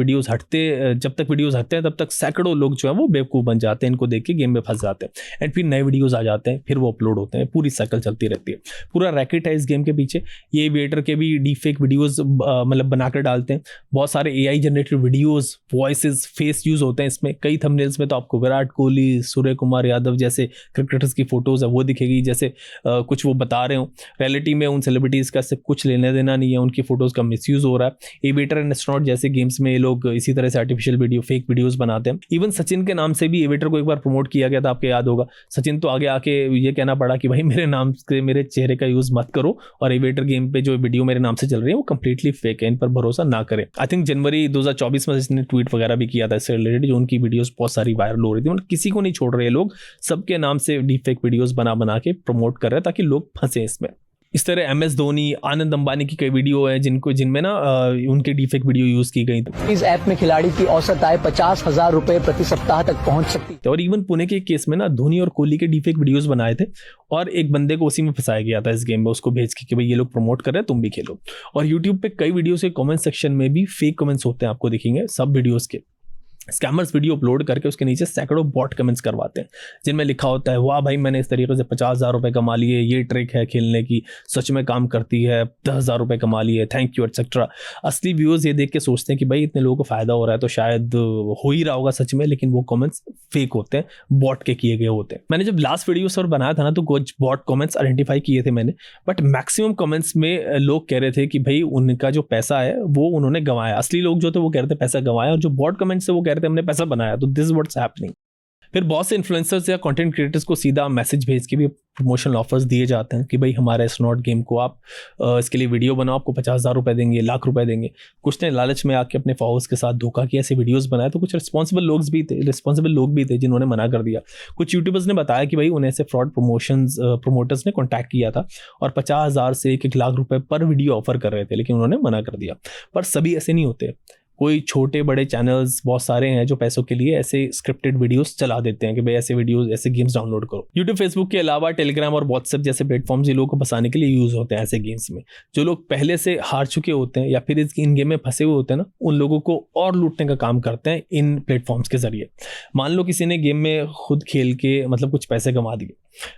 वीडियोस हटते हैं तब तक सैकड़ों लोग जो है वो बेवकूफ़ बन जाते हैं, इनको देख के गेम में फंस जाते हैं एंड फिर नए वीडियोस आ जाते हैं, फिर वो अपलोड होते हैं। पूरी साइकिल चलती रहती है। पूरा रैकेट है इस गेम के पीछे। ये एविएटर के भी डीफेक वीडियोज़ मतलब बनाकर डालते हैं। बहुत सारे AI generated videos, voices, face use होते हैं इसमें। कई थंबनेल्स में तो आपको विराट कोहली, सूर्य कुमार यादव जैसे क्रिकेटर्स की फोटोज़ है वो दिखेगी, जैसे कुछ वो बता रहे हो। रियलिटी में उन सेलिब्रिटीज़ का सिर्फ कुछ लेना देना नहीं है, उनकी फोटोज़ का मिसयूज़ हो रहा है। एविएटर एंड एस्ट्रोनॉट जैसे गेम्स में ये लोग इसी तरह से आर्टिफिशियल वीडियो, फेक वीडियोस बनाते हैं। इवन सचिन के नाम से भी एविएटर को एक बार प्रमोट किया गया था, आपको याद होगा। सचिन तो आगे आके ये कहना पड़ा कि भाई मेरे नाम से, मेरे चेहरे का यूज़ मत करो, और एविएटर गेम पे जो वीडियो मेरे नाम से चल रही है वो कंप्लीटली फेक है, इन पर भरोसा ना करें। आई थिंक जनवरी 2024 में इसने ट्वीट वगैरह भी किया था इससे रिलेटेड, जो उनकी वीडियोस बहुत सारी वायरल हो रही थी। मतलब किसी को नहीं छोड़ रहे लोग, सबके नाम से डीफेक वीडियोस बना के प्रमोट कर रहे हैं ताकि लोग फंसे इसमें। इस तरह MS धोनी, आनंद अंबानी की कई वीडियो है जिनमें ना उनके डीफेक वीडियो यूज की गई। इस ऐप में खिलाड़ी की औसत आय 50,000 रुपए प्रति सप्ताह तक पहुंच सकती है। और इवन पुणे के केस में ना धोनी और कोहली के डीफेक वीडियोस बनाए थे और एक बंदे को उसी में फंसाया गया था इस गेम में, उसको भेज के कि भाई ये लोग प्रमोट कर रहे हैं, तुम भी खेलो। और यूट्यूब पे कई वीडियो के कमेंट सेक्शन में भी फेक कमेंट्स होते हैं, आपको दिखेंगे सब वीडियोस के। स्कैमर्स वीडियो अपलोड करके उसके नीचे सैकड़ों बॉट कमेंट्स करवाते हैं जिनमें लिखा होता है, वाह भाई मैंने इस तरीके से 50,000 रुपए कमा लिए, ये ट्रिक है खेलने की, सच में काम करती है, 10,000 रुपए कमा लिए, थैंक यू एक्सेट्रा। असली व्यूअर्स ये देख के सोचते हैं कि भाई इतने लोगों को फायदा हो रहा है तो शायद हो ही रहा होगा सच में, लेकिन वो कमेंट्स फेक होते हैं, बॉट के किए गए होते हैं। मैंने जब लास्ट वीडियो पर बनाया था ना तो कुछ बॉट कमेंट्स आइडेंटिफाई किए थे मैंने, बट मैक्सिमम कमेंट्स में लोग कह रहे थे कि भाई उनका जो पैसा है वो उन्होंने गंवाया। असली लोग जो थे वो कह रहे थे पैसा गंवाया, और जो बॉट कमेंट्स से वो कह रहे थे हमने पैसा बनाया। तो दिस इज व्हाट्स हैपनिंग। फिर बहुत से इन्फ्लुएंसर्स या कंटेंट क्रिएटर्स को सीधा मैसेज भेज के भी प्रमोशनल ऑफर्स दिए जाते हैं कि भाई हमारे एस्ट्रोनॉट गेम को आप इसके लिए वीडियो बनाओ, आपको 50,000 रुपए देंगे, लाख रुपए देंगे। कुछ ने लालच में आके अपने फॉलोअर्स के साथ धोखा किया, ऐसे वीडियोस बनाए। तो कुछ रिस्पॉन्सिबल लोग भी थे जिन्होंने मना कर दिया। कुछ यूट्यूबर्स ने बताया कि भाई उन्हें ऐसे फ्रॉड प्रोमोटर्स ने कॉन्टैक्ट किया था और 50,000 से 1 लाख रुपए पर वीडियो ऑफर कर रहे थे, लेकिन उन्होंने मना कर दिया। पर सभी ऐसे नहीं होते। कोई छोटे बड़े चैनल्स बहुत सारे हैं जो पैसों के लिए ऐसे स्क्रिप्टेड वीडियोस चला देते हैं कि भाई ऐसे वीडियोस, ऐसे गेम्स डाउनलोड करो। यूट्यूब, फेसबुक के अलावा टेलीग्राम और व्हाट्सएप जैसे प्लेटफॉर्म्स ये लोगों को फंसाने के लिए यूज़ होते हैं ऐसे गेम्स में। जो लोग पहले से हार चुके होते हैं या फिर इन गेम में फंसे हुए होते हैं ना, उन लोगों को और लूटने का काम करते हैं इन प्लेटफॉर्म्स के जरिए। मान लो किसी ने गेम में खुद खेल के मतलब कुछ पैसे कमा दिए,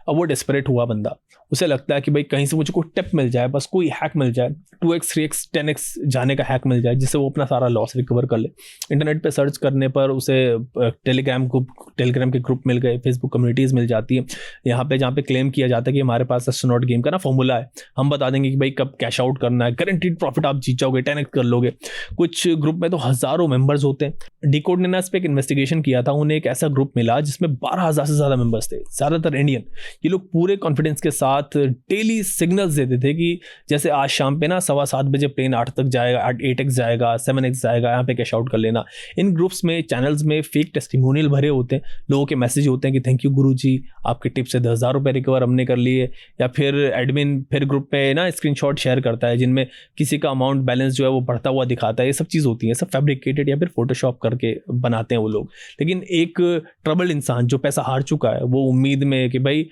अब वो डेस्परेट हुआ बंदा, उसे लगता है कि भाई कहीं से मुझे टिप मिल जाए, बस कोई हैक मिल जाए, 2x 3x 10x जाने का हैक मिल जाए जिससे वो अपना सारा लॉस रिकवर कर ले। इंटरनेट पे सर्च करने पर उसे टेलीग्राम के ग्रुप मिल गए, फेसबुक कम्युनिटीज़ मिल जाती है। यहाँ पे जहाँ पे क्लेम किया जाता है कि हमारे पास एस्ट्रोनॉट गेम का ना फॉर्मूला है, हम बता देंगे कि भाई कब कैश आउट करना है, गारंटीड प्रॉफिट आप जीत जाओगे, 10x कर लोगे। कुछ ग्रुप में तो हज़ारों मेंबर्स होते हैं, डिकोड ने ना इस पर एक इन्वेस्टिगेशन किया था, उन्हें एक ऐसा ग्रुप मिला जिसमें 12,000 से ज़्यादा मेंबर्स थे, ज़्यादातर इंडियन। ये लोग पूरे कॉन्फिडेंस के साथ डेली सिग्नल्स देते थे कि जैसे आज शाम पे ना 7:15 बजे प्लेन 8 तक जाएगा, 8x जाएगा, 7x जाएगा, यहाँ पे कैश आउट कर लेना। इन ग्रुप्स में, चैनल्स में फेक टेस्टिमोनियल भरे होते हैं, लोगों के मैसेज होते हैं कि थैंक यू गुरुजी, आपके टिप से 10,000 रुपये रिकवर हमने कर लिए। या फिर एडमिन फिर ग्रुप पे ना स्क्रीनशॉट शेयर करता है जिनमें किसी का अमाउंट बैलेंस जो है वो बढ़ता हुआ दिखाता है। ये सब चीज़ होती है, सब फैब्रिकेटेड या फिर फोटोशॉप करके बनाते हैं वो लोग। लेकिन एक ट्रबल इंसान जो पैसा हार चुका है, वो उम्मीद में कि भाई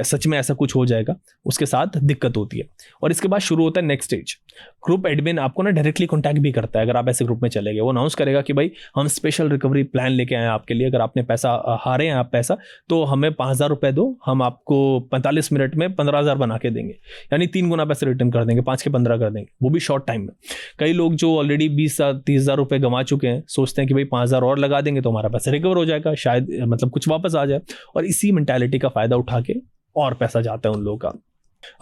सच में ऐसा कुछ हो जाएगा, उसके साथ दिक्कत होती है। और इसके बाद शुरू होता है नेक्स्ट स्टेज। ग्रुप एडमिन आपको ना डायरेक्टली कॉन्टैक्ट भी करता है अगर आप ऐसे ग्रुप में चले गए। वो अनाउंस करेगा कि भाई हम स्पेशल रिकवरी प्लान लेके आए हैं आपके लिए, अगर आपने पैसा हारे हैं आप पैसा, तो हमें 5,000 रुपये दो, हम आपको 45 मिनट में 15,000 बना के देंगे, यानी 3 गुना पैसे रिटर्न कर देंगे, 5 के 15 कर देंगे, वो भी शॉर्ट टाइम में। कई लोग जो ऑलरेडी 20-30,000 रुपये गंवा चुके हैं सोचते हैं कि भाई 5,000 और लगा देंगे तो हमारा पैसा रिकवर हो जाएगा, शायद मतलब कुछ वापस आ जाए, और इसी मेंटालिटी का फायदा उठा के और पैसा जाता है उन लोगों का।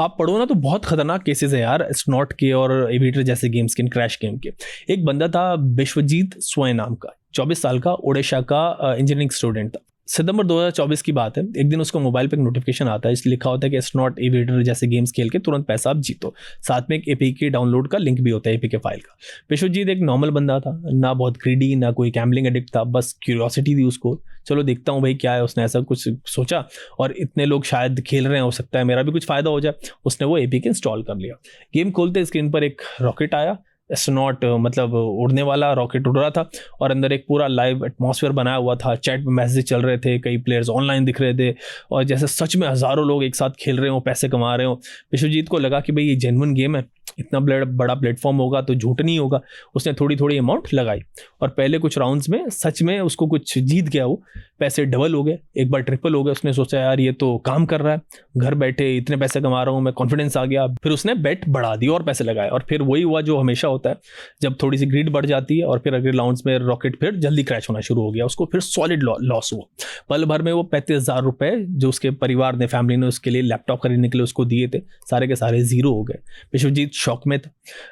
आप पढ़ो ना तो बहुत खतरनाक केसेस है यार, एस्ट्रोनॉट के और एविएटर जैसे गेम्स के, क्रैश गेम के। एक बंदा था विश्वजीत स्वयं नाम का, 24 साल का, ओडिशा का इंजीनियरिंग स्टूडेंट था। सितंबर 2024 की बात है। एक दिन उसको मोबाइल पे एक नोटिफिकेशन आता है, इसलिए लिखा होता है कि एस्ट्रोनॉट एविएटर जैसे गेम्स खेल के तुरंत पैसा आप जीतो। साथ में एक एपीके डाउनलोड का लिंक भी होता है, एपीके फाइल का। विश्वजीत एक नॉर्मल बंदा था, ना बहुत ग्रीडी, ना कोई गैम्बलिंग एडिक्ट था, बस क्यूरियोसिटी थी उसको, चलो देखता हूँ भाई क्या है। उसने ऐसा कुछ सोचा, और इतने लोग शायद खेल रहे हैं, हो सकता है मेरा भी कुछ फायदा हो जाए। उसने वो एपीके इंस्टॉल कर लिया। गेम खोलते स्क्रीन पर एक रॉकेट आया, एस्ट्रोनॉट मतलब उड़ने वाला रॉकेट उड़ रहा था, और अंदर एक पूरा लाइव एटमॉस्फेयर बनाया हुआ था, चैट में मैसेज चल रहे थे, कई प्लेयर्स ऑनलाइन दिख रहे थे, और जैसे सच में हज़ारों लोग एक साथ खेल रहे हो, पैसे कमा रहे हो। विश्वजीत को लगा कि भाई ये जेन्युइन गेम है, इतना बड़ा प्लेटफॉर्म होगा तो झूठ नहीं होगा। उसने थोड़ी थोड़ी अमाउंट लगाई, और पहले कुछ राउंड्स में सच में उसको कुछ जीत गया, वो पैसे डबल हो गए, एक बार ट्रिपल हो गए। उसने सोचा यार ये तो काम कर रहा है, घर बैठे इतने पैसे कमा रहा हूँ मैं, कॉन्फिडेंस आ गया। फिर उसने बेट बढ़ा दी और पैसे लगाए, और फिर वही हुआ जो हमेशा होता है, जब थोड़ी सी ग्रीड बढ़ जाती है और फिर अगले राउंड्स में रॉकेट फिर जल्दी क्रैश होना शुरू हो गया। उसको फिर सॉलिड लॉस हुआ। पल भर में वो 35,000 रुपये जो उसके परिवार ने, फैमिली ने उसके लिए लैपटॉप खरीदने के लिए उसको दिए थे, सारे के सारे जीरो हो गए। विश्वजीत शॉक में था,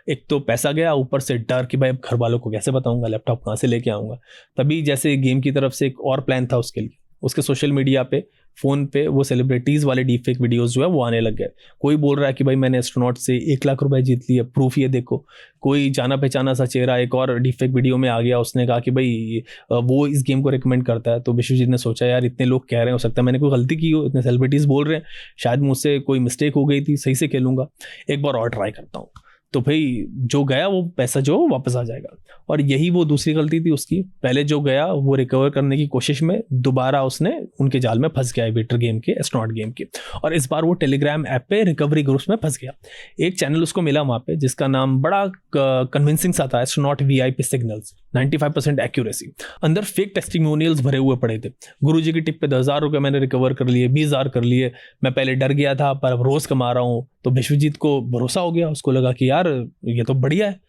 एक तो पैसा गया, ऊपर से डर कि भाई अब घर वालों को कैसे बताऊंगा, लैपटॉप कहाँ से लेके आऊँगा। तभी जैसे गेम की तरफ से एक और प्लान था उसके लिए, उसके सोशल मीडिया पे, फ़ोन पे वो सेलिब्रिटीज़ वाले डीपफेक वीडियोस जो है वो आने लग गए। कोई बोल रहा है कि भाई मैंने एस्ट्रोनॉट से 1 लाख रुपए जीत लिए, प्रूफ ये देखो। कोई जाना पहचाना सा चेहरा एक और डीपफेक वीडियो में आ गया, उसने कहा कि भाई वो इस गेम को रिकमेंड करता है। तो विश्वजीत ने सोचा यार इतने लोग कह रहे हैं, हो सकता है मैंने कोई गलती की हो, इतने सेलिब्रिटीज़ बोल रहे हैं, शायद मुझसे कोई मिस्टेक हो गई थी, सही से खेलूंगा, एक बार और ट्राई करता हूँ। तो भाई जो गया वो पैसा जो वापस आ जाएगा। और यही वो दूसरी गलती थी उसकी, पहले जो गया वो रिकवर करने की कोशिश में दोबारा उसने उनके जाल में फंस गया, एविएटर गेम के, एस्ट्रोनॉट गेम के। और इस बार वो टेलीग्राम ऐप पे रिकवरी ग्रुप्स में फंस गया। एक चैनल उसको मिला वहाँ पे जिसका नाम बड़ा कन्विंसिंग सा था, एस्ट्रोनॉट VIP सिग्नल्स, 95% एक्यूरेसी। अंदर फेक टेस्टिमोनियल्स भरे हुए पड़े थे। गुरुजी की टिप पे 10,000 रुपये मैंने रिकवर कर लिए, 20,000 कर लिए, मैं पहले डर गया था पर अब रोज़ कमा रहा हूँ। तो विश्वजीत को भरोसा हो गया, उसको लगा कि यार ये तो बढ़िया है,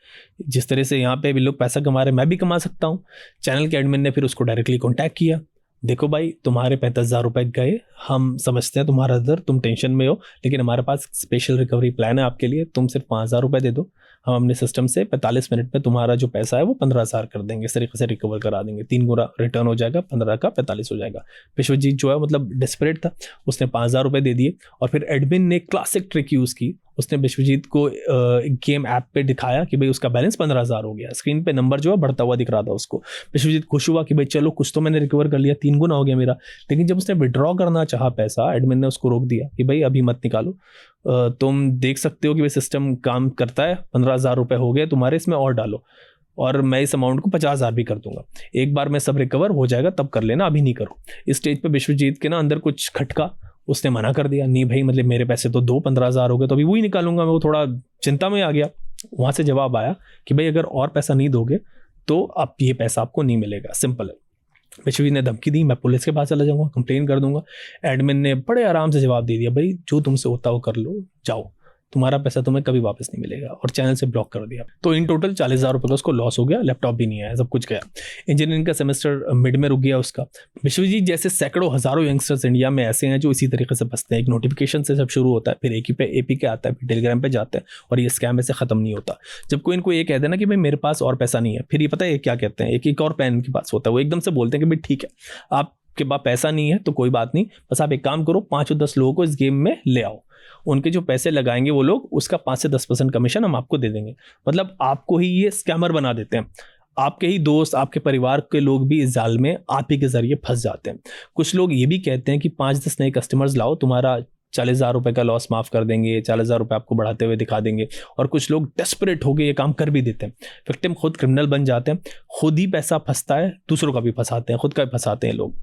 जिस तरह से यहाँ पे भी लोग पैसा कमा रहे हैं मैं भी कमा सकता हूँ। चैनल के एडमिन ने फिर उसको डायरेक्टली कॉन्टैक्ट किया, देखो भाई तुम्हारे 35,000 रुपये गए, हम समझते हैं तुम्हारा दर्द, तुम टेंशन में हो, लेकिन हमारे पास स्पेशल रिकवरी प्लान है आपके लिए, तुम सिर्फ 5,000 रुपये दे दो, हम अपने सिस्टम से 45 मिनट में तुम्हारा जो पैसा है वो 15,000 कर देंगे, इस तरीके से रिकवर करा देंगे, 3 गुना रिटर्न हो जाएगा, 15 का 45 हो जाएगा। विश्वजीत जो है मतलब डेस्परेट था, उसने 5,000 रुपये दे दिए। और फिर एडमिन ने क्लासिक ट्रिक यूज़ की, उसने विश्वजीत को गेम ऐप पे दिखाया कि भाई उसका बैलेंस 15,000 हो गया, स्क्रीन पे नंबर जो है बढ़ता हुआ दिख रहा था उसको। विश्वजीत खुश हुआ कि भाई चलो कुछ तो मैंने रिकवर कर लिया, 3 गुना हो गया मेरा। लेकिन जब उसने विड्रॉ करना चाहा पैसा, एडमिन ने उसको रोक दिया कि भाई अभी मत निकालो, तुम देख सकते हो कि भाई सिस्टम काम करता है, 15,000 रुपये हो गए तुम्हारे, इसमें और डालो, और मैं इस अमाउंट को 50,000 भी कर दूंगा, एक बार में सब रिकवर हो जाएगा तब कर लेना, अभी नहीं करो। इस स्टेज पे विश्वजीत के ना अंदर कुछ खटका, उसने मना कर दिया, नहीं भाई मतलब मेरे पैसे तो 15,000 हो गए, तो अभी वही निकालूंगा मैं। वो थोड़ा चिंता में आ गया। वहाँ से जवाब आया कि भाई अगर और पैसा नहीं दोगे तो अब ये पैसा आपको नहीं मिलेगा, सिंपल है। विश्वजीत ने धमकी दी, मैं पुलिस के पास चला जाऊँगा, कंप्लेन कर दूंगा। एडमिन ने बड़े आराम से जवाब दे दिया, भाई जो तुमसे होता हो कर लो, जाओ, तुम्हारा पैसा तुम्हें कभी वापस नहीं मिलेगा, और चैनल से ब्लॉक कर दिया। तो इन टोटल 40,000 रुपये का उसको लॉस हो गया, लैपटॉप भी नहीं आया, सब कुछ गया। इंजीनियरिंग का सेमेस्टर मिड में रुक गया उसका। विश्वजीत जैसे सैकड़ों हज़ारों यंगस्टर्स इंडिया में ऐसे हैं जो इसी तरीके से फंसते हैं। एक नोटिफिकेशन से सब शुरू होता है, फिर APK आता है, फिर टेलीग्राम पे जाते हैं, और ये स्कैम ऐसे खत्म नहीं होता। जब कोई इनको ये कहते हैं ना कि भाई मेरे पास और पैसा नहीं है, फिर ये पता है क्या कहते हैं, एक और पेन के पास होता है, वो एकदम से बोलते हैं कि भाई ठीक है, आपके पास पैसा नहीं है तो कोई बात नहीं, बस आप एक काम करो, 5 और 10 लोगों को इस गेम में ले आओ, उनके जो पैसे लगाएंगे वो लोग, उसका 5 से 10% कमीशन हम आपको दे देंगे। मतलब आपको ही ये स्कैमर बना देते हैं। आपके ही दोस्त, आपके परिवार के लोग भी इस जाल में आप ही के जरिए फंस जाते हैं। कुछ लोग ये भी कहते हैं कि 5-10 नए कस्टमर्स लाओ, तुम्हारा 40,000 रुपये का लॉस माफ़ कर देंगे, 40,000 रुपये आपको बढ़ाते हुए दिखा देंगे। और कुछ लोग डेस्परेट होकर ये काम कर भी देते हैं। विक्टिम खुद क्रिमिनल बन जाते हैं, खुद ही पैसा फंसता है, दूसरों का भी फंसाते हैं, खुद का भी फंसाते हैं लोग।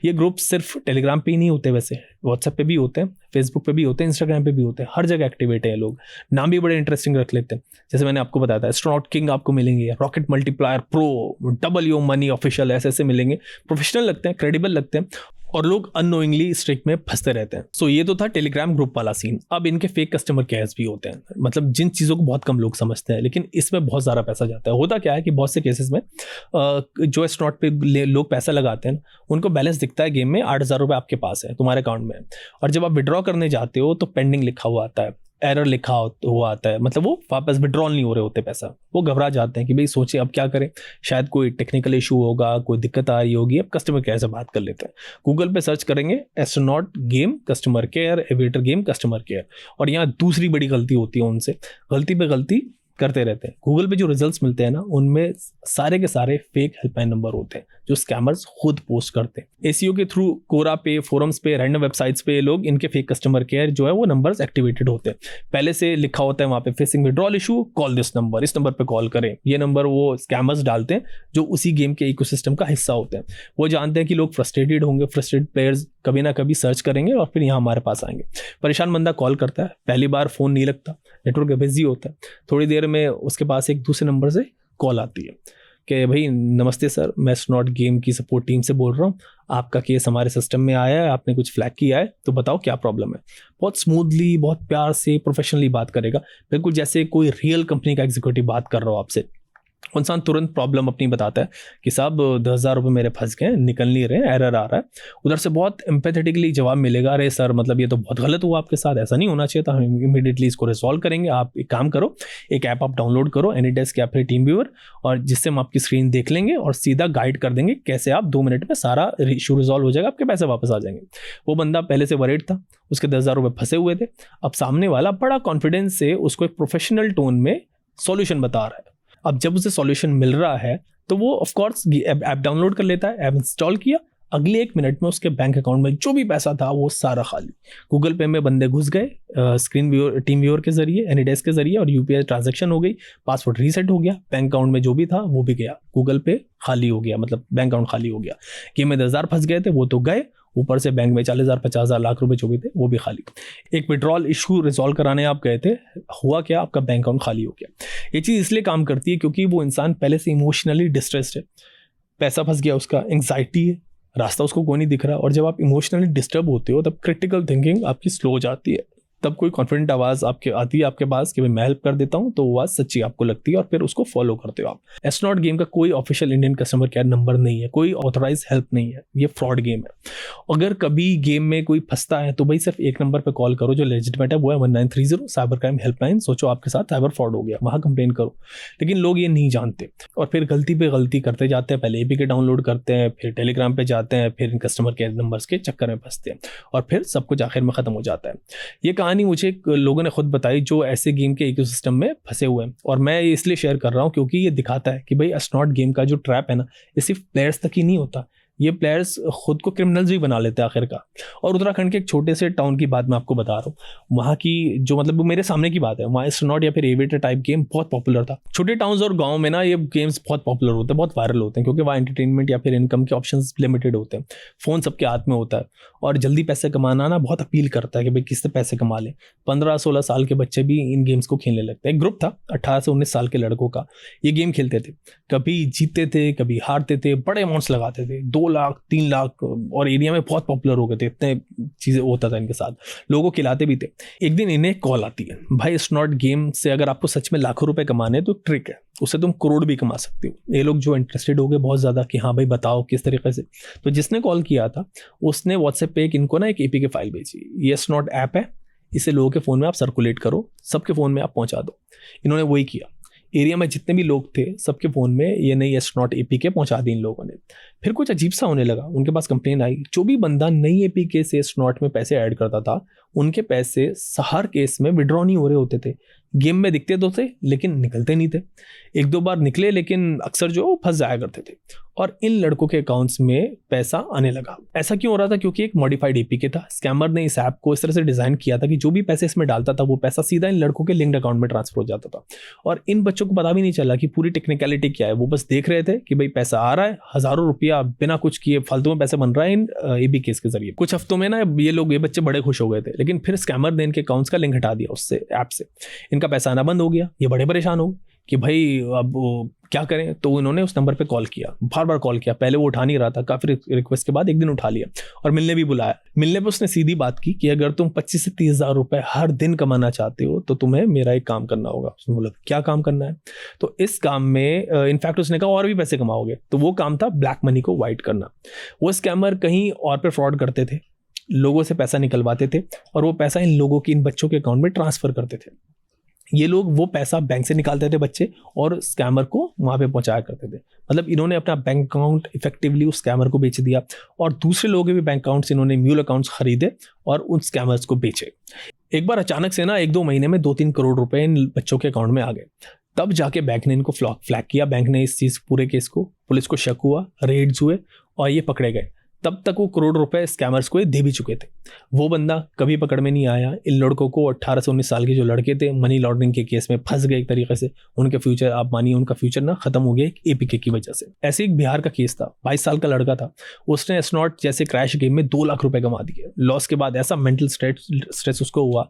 ये ग्रुप सिर्फ टेलीग्राम पे ही नहीं होते, वैसे व्हाट्सएप पे भी होते हैं, फेसबुक पे भी होते हैं, इंस्टाग्राम पे भी होते हैं, हर जगह एक्टिवेट है लोग। नाम भी बड़े इंटरेस्टिंग रख लेते हैं, जैसे मैंने आपको बताया था, एस्ट्रोनॉट किंग आपको मिलेंगे, rocket multiplier pro, double your money official, ऐसे मिलेंगे। प्रोफेशनल लगते हैं, क्रेडिबल लगते हैं, और लोग अननोइंगली इस ट्रिक में फंसते रहते हैं। सो ये तो था टेलीग्राम ग्रुप वाला सीन। अब इनके फेक कस्टमर केयर्स भी होते हैं, मतलब जिन चीज़ों को बहुत कम लोग समझते हैं, लेकिन इसमें बहुत ज़्यादा पैसा जाता है। होता क्या है कि बहुत से केसेस में जो एस्ट्रोनॉट पे लोग पैसा लगाते हैं, उनको बैलेंस दिखता है गेम में, 8,000 रुपये आपके पास है, तुम्हारे अकाउंट में, और जब आप विड्रॉ करने जाते हो तो पेंडिंग लिखा हुआ आता है, एरर लिखा हुआ आता है, मतलब वो वापस विड्रॉल नहीं हो रहे होते पैसा। वो घबरा जाते हैं कि भाई सोचे अब क्या करें, शायद कोई टेक्निकल इशू होगा, कोई दिक्कत आ रही होगी, अब कस्टमर केयर से बात कर लेते हैं। गूगल पे सर्च करेंगे astronaut game customer care, aviator game customer care, और यहाँ दूसरी बड़ी गलती होती है उनसे, गलती पे गलती करते रहते हैं। गूगल पे जो रिजल्ट्स मिलते हैं ना, उनमें सारे के सारे फेक हेल्पलाइन नंबर होते हैं जो स्कैमर्स खुद पोस्ट करते हैं। ACO के थ्रू कोरा पे, फोरम्स पे, रैंडम वेबसाइट्स पे लोग इनके फेक कस्टमर केयर जो है वो नंबर्स एक्टिवेटेड होते हैं। पहले से लिखा होता है वहाँ पे, facing withdrawal issue, call this number, इस नंबर पे कॉल करें। ये नंबर वो स्कैमर्स डालते हैं जो उसी गेम के इकोसिस्टम का हिस्सा होते हैं। वो जानते हैं कि लोग फ्रस्ट्रेटेड होंगे, फ्रस्ट्रेटेड प्लेयर्स कभी ना कभी सर्च करेंगे और फिर यहाँ हमारे पास आएंगे। परेशान बंदा कॉल करता है, पहली बार फ़ोन नहीं लगता, नेटवर्क बिजी होता है, थोड़ी देर में उसके पास एक दूसरे नंबर से कॉल आती है कि भाई नमस्ते सर, मैं एस्ट्रोनॉट गेम की सपोर्ट टीम से बोल रहा हूँ, आपका केस हमारे सिस्टम में आया है, आपने कुछ फ्लैग किया है, तो बताओ क्या प्रॉब्लम है। बहुत स्मूथली, बहुत प्यार से, प्रोफेशनली बात करेगा, बिल्कुल जैसे कोई रियल कंपनी का एग्जीक्यूटिव बात कर रहा हो आपसे। इंसान तुरंत प्रॉब्लम अपनी बताता है कि साहब 10,000 रुपये मेरे फंस गए, निकल नहीं रहे, एरर आ रहा है। उधर से बहुत एम्पैथेटिकली जवाब मिलेगा, अरे सर मतलब ये तो बहुत गलत हुआ आपके साथ, ऐसा नहीं होना चाहिए था, हम इमीडिएटली इसको रिजॉल्व करेंगे। आप एक काम करो, एक ऐप आप डाउनलोड करो, एनीडेस्क या फिर टीम व्यूअर, और जिससे हम आपकी स्क्रीन देख लेंगे और सीधा गाइड कर देंगे कैसे आप 2 मिनट में सारा इशू रिजॉल्व हो जाएगा, आपके पैसे वापस आ जाएंगे। वो बंदा पहले से वरीड था, उसके 10,000 रुपये फंसे हुए थे। अब सामने वाला बड़ा कॉन्फिडेंस से उसको एक प्रोफेशनल टोन में सॉल्यूशन बता रहा है। अब जब उसे सॉल्यूशन मिल रहा है तो वो ऑफ कोर्स ऐप डाउनलोड कर लेता है, ऐप इंस्टॉल किया, अगले 1 मिनट में उसके बैंक अकाउंट में जो भी पैसा था वो सारा खाली। गूगल पे में बंदे घुस गए, स्क्रीन व्यूअर, टीम व्यूअर के जरिए, एनीडेस्क के जरिए, और UPI ट्रांजैक्शन हो गई, पासवर्ड रीसेट हो गया, बैंक अकाउंट में जो भी था वो भी गया, गूगल पे खाली हो गया, मतलब बैंक अकाउंट खाली हो गया। गेम में 10,000 फंस गए थे वो तो गए, ऊपर से बैंक में 40,000, 50,000, लाख रुपए जो भी थे वो भी खाली। एक विड्रॉल इशू रिजॉल्व कराने आप गए थे, हुआ क्या, आपका बैंक अकाउंट खाली हो गया। ये चीज़ इसलिए काम करती है क्योंकि वो इंसान पहले से इमोशनली डिस्ट्रेस्ड है, पैसा फंस गया, उसका एंग्जाइटी है, रास्ता उसको कोई नहीं दिख रहा। और जब आप इमोशनली डिस्टर्ब होते हो तब क्रिटिकल थिंकिंग आपकी स्लो हो जाती है, तब कोई कॉन्फिडेंट आवाज़ आपके आती है आपके पास कि भाई मैं हेल्प कर देता हूँ, तो वो आवाज़ सच्ची आपको लगती है और फिर उसको फॉलो करते हो आप। एस्ट्रोनॉट गेम का कोई official Indian customer care number नहीं है, कोई ऑथराइज हेल्प नहीं है, ये फ्रॉड गेम है। अगर कभी गेम में कोई फंसता है तो भाई सिर्फ एक नंबर पर कॉल करो जो लेजिटिमेट है, वो है 1930 साइबर क्राइम हेल्पलाइन। सोचो आपके साथ साइबर फ्रॉड हो गया, वहाँ कंप्लेन करो। लेकिन लोग ये नहीं जानते और फिर गलती पे गलती करते जाते हैं, पहले APK डाउनलोड करते हैं, फिर टेलीग्राम पे जाते हैं, फिर कस्टमर केयर नंबर्स के चक्कर में फंसते हैं और फिर सब कुछ आखिर में ख़त्म हो जाता है। ये कहानी मुझे लोगों ने खुद बताई जो ऐसे गेम के इकोसिस्टम में फंसे हुए हैं, और मैं ये इसलिए शेयर कर रहा हूँ क्योंकि ये दिखाता है कि भाई एस्ट्रोनॉट गेम का जो ट्रैप है ना, ये सिर्फ प्लेयर्स तक ही नहीं होता, ये प्लेयर्स खुद को क्रिमिनल्स भी बना लेते हैं आखिरकार। और उत्तराखंड के एक छोटे से टाउन की बात मैं आपको बता रहा हूँ, वहाँ की जो मतलब मेरे सामने की बात है, वहाँ एस्ट्रोनॉट या फिर एविएटर टाइप गेम बहुत पॉपुलर था। छोटे टाउन्स और गाँव में ना ये गेम्स बहुत पॉपुलर होते हैं, बहुत वायरल होते हैं, क्योंकि वहाँ एंटरटेनमेंट या फिर इनकम के ऑप्शंस लिमिटेड होते हैं, फ़ोन सबके हाथ में होता है और जल्दी पैसे कमाना ना बहुत अपील करता है कि भाई किससे पैसे कमा लें। 15-16 साल के बच्चे भी इन गेम्स को खेलने लगते हैं। एक ग्रुप था 18 से 19 साल के लड़कों का, ये गेम खेलते थे, कभी जीतते थे कभी हारते थे, बड़े अमाउंट्स लगाते थे, 2 2 लाख 3 लाख, और एरिया में बहुत पॉपुलर हो गए थे, इतने चीज़ें होता था इनके साथ, लोगों को खिलाते भी थे। एक दिन इन्हें कॉल आती है, भाई स्नॉट गेम से अगर आपको सच में लाखों रुपए कमाने तो ट्रिक है, उससे तुम करोड़ भी कमा सकते हो। ये लोग जो इंटरेस्टेड हो गए बहुत ज़्यादा कि हाँ भाई बताओ किस तरीके से। तो जिसने कॉल किया था उसने व्हाट्सएप पे इनको ना एक APK फाइल भेजी, ये स्नॉट ऐप है, इसे लोगों के फ़ोन में आप सर्कुलेट करो, सबके फ़ोन में आप पहुंचा दो। इन्होंने वही किया, एरिया में जितने भी लोग थे सबके फ़ोन में ये नई स्नॉट APK पहुंचा दी इन लोगों ने। फिर कुछ अजीब सा होने लगा, उनके पास कंप्लेन आई, जो भी बंदा नई APK से स्नॉट में पैसे ऐड करता था उनके पैसे हर केस में विड्रॉ नहीं हो रहे होते थे। गेम में दिखते तो थे लेकिन निकलते नहीं थे, 1-2 बार निकले लेकिन अक्सर जो फंस जाया करते थे, और इन लड़कों के अकाउंट्स में पैसा आने लगा। ऐसा क्यों हो रहा था? क्योंकि एक मॉडिफाइड APK था, स्कैमर ने इस ऐप को इस तरह से डिजाइन किया था कि जो भी पैसे इसमें डालता था वो पैसा सीधा इन लड़कों के लिंक्ड अकाउंट में ट्रांसफर हो जाता था, और इन बच्चों को पता भी नहीं चला कि पूरी टेक्निकलिटी क्या है। वो बस देख रहे थे कि भाई पैसा आ रहा है, हजारों रुपया बिना कुछ किए फालतू में पैसे बन रहा है इन APK के जरिए। कुछ हफ्तों में ना ये बच्चे बड़े खुश हो गए थे, लेकिन फिर स्कैमर ने इनके अकाउंट्स का लिंक हटा दिया उससे, ऐप से, इनका पैसा आना बंद हो गया। ये बड़े परेशान हो कि भाई अब क्या करें, तो इन्होंने उस नंबर पे कॉल किया, बार बार कॉल किया, पहले वो उठा नहीं रहा था, काफी रिक्वेस्ट के बाद एक दिन उठा लिया और मिलने भी बुलाया। मिलने पे उसने सीधी बात की कि अगर तुम 25 से 30 हज़ार रुपए हर दिन कमाना चाहते हो तो तुम्हें मेरा एक काम करना होगा। उसने बोला क्या काम करना है? तो इस काम में इनफैक्ट उसने कहा और भी पैसे कमाओगे। तो वो काम था ब्लैक मनी को वाइट करना। वो स्कैमर कहीं और पे फ्रॉड करते थे, लोगों से पैसा निकलवाते थे और वो पैसा इन लोगों की, इन बच्चों के अकाउंट में ट्रांसफर करते थे। ये लोग वो पैसा बैंक से निकालते थे बच्चे और स्कैमर को वहां पे पहुंचाया करते थे। मतलब इन्होंने अपना बैंक अकाउंट इफेक्टिवली उस स्कैमर को बेच दिया और दूसरे लोगों के भी बैंक अकाउंट्स इन्होंने म्यूल अकाउंट्स खरीदे और उन स्कैमर्स को बेचे। एक बार अचानक से ना 1-2 महीने में 2-3 करोड़ रुपए इन बच्चों के अकाउंट में आ गए। तब जाके बैंक ने इनको फ्लैग किया। बैंक ने इस चीज पूरे केस को, पुलिस को शक हुआ, रेड्स हुए और ये पकड़े गए। तब तक वो करोड़ रुपए स्कैमर्स को दे भी चुके थे। वो बंदा कभी पकड़ में नहीं आया। इन लड़कों को 18 से 19 साल के जो लड़के थे मनी लॉन्ड्रिंग के केस में फंस गए एक तरीके से। उनके फ्यूचर, आप मानिए उनका फ्यूचर ना खत्म हो गया एक APK की वजह से। ऐसे एक बिहार का केस था, 22 साल का लड़का था, उसने स्नॉट जैसे क्रैश गेम में 2 लाख रुपए कमा दिए। लॉस के बाद ऐसा मेंटल स्ट्रेस उसको हुआ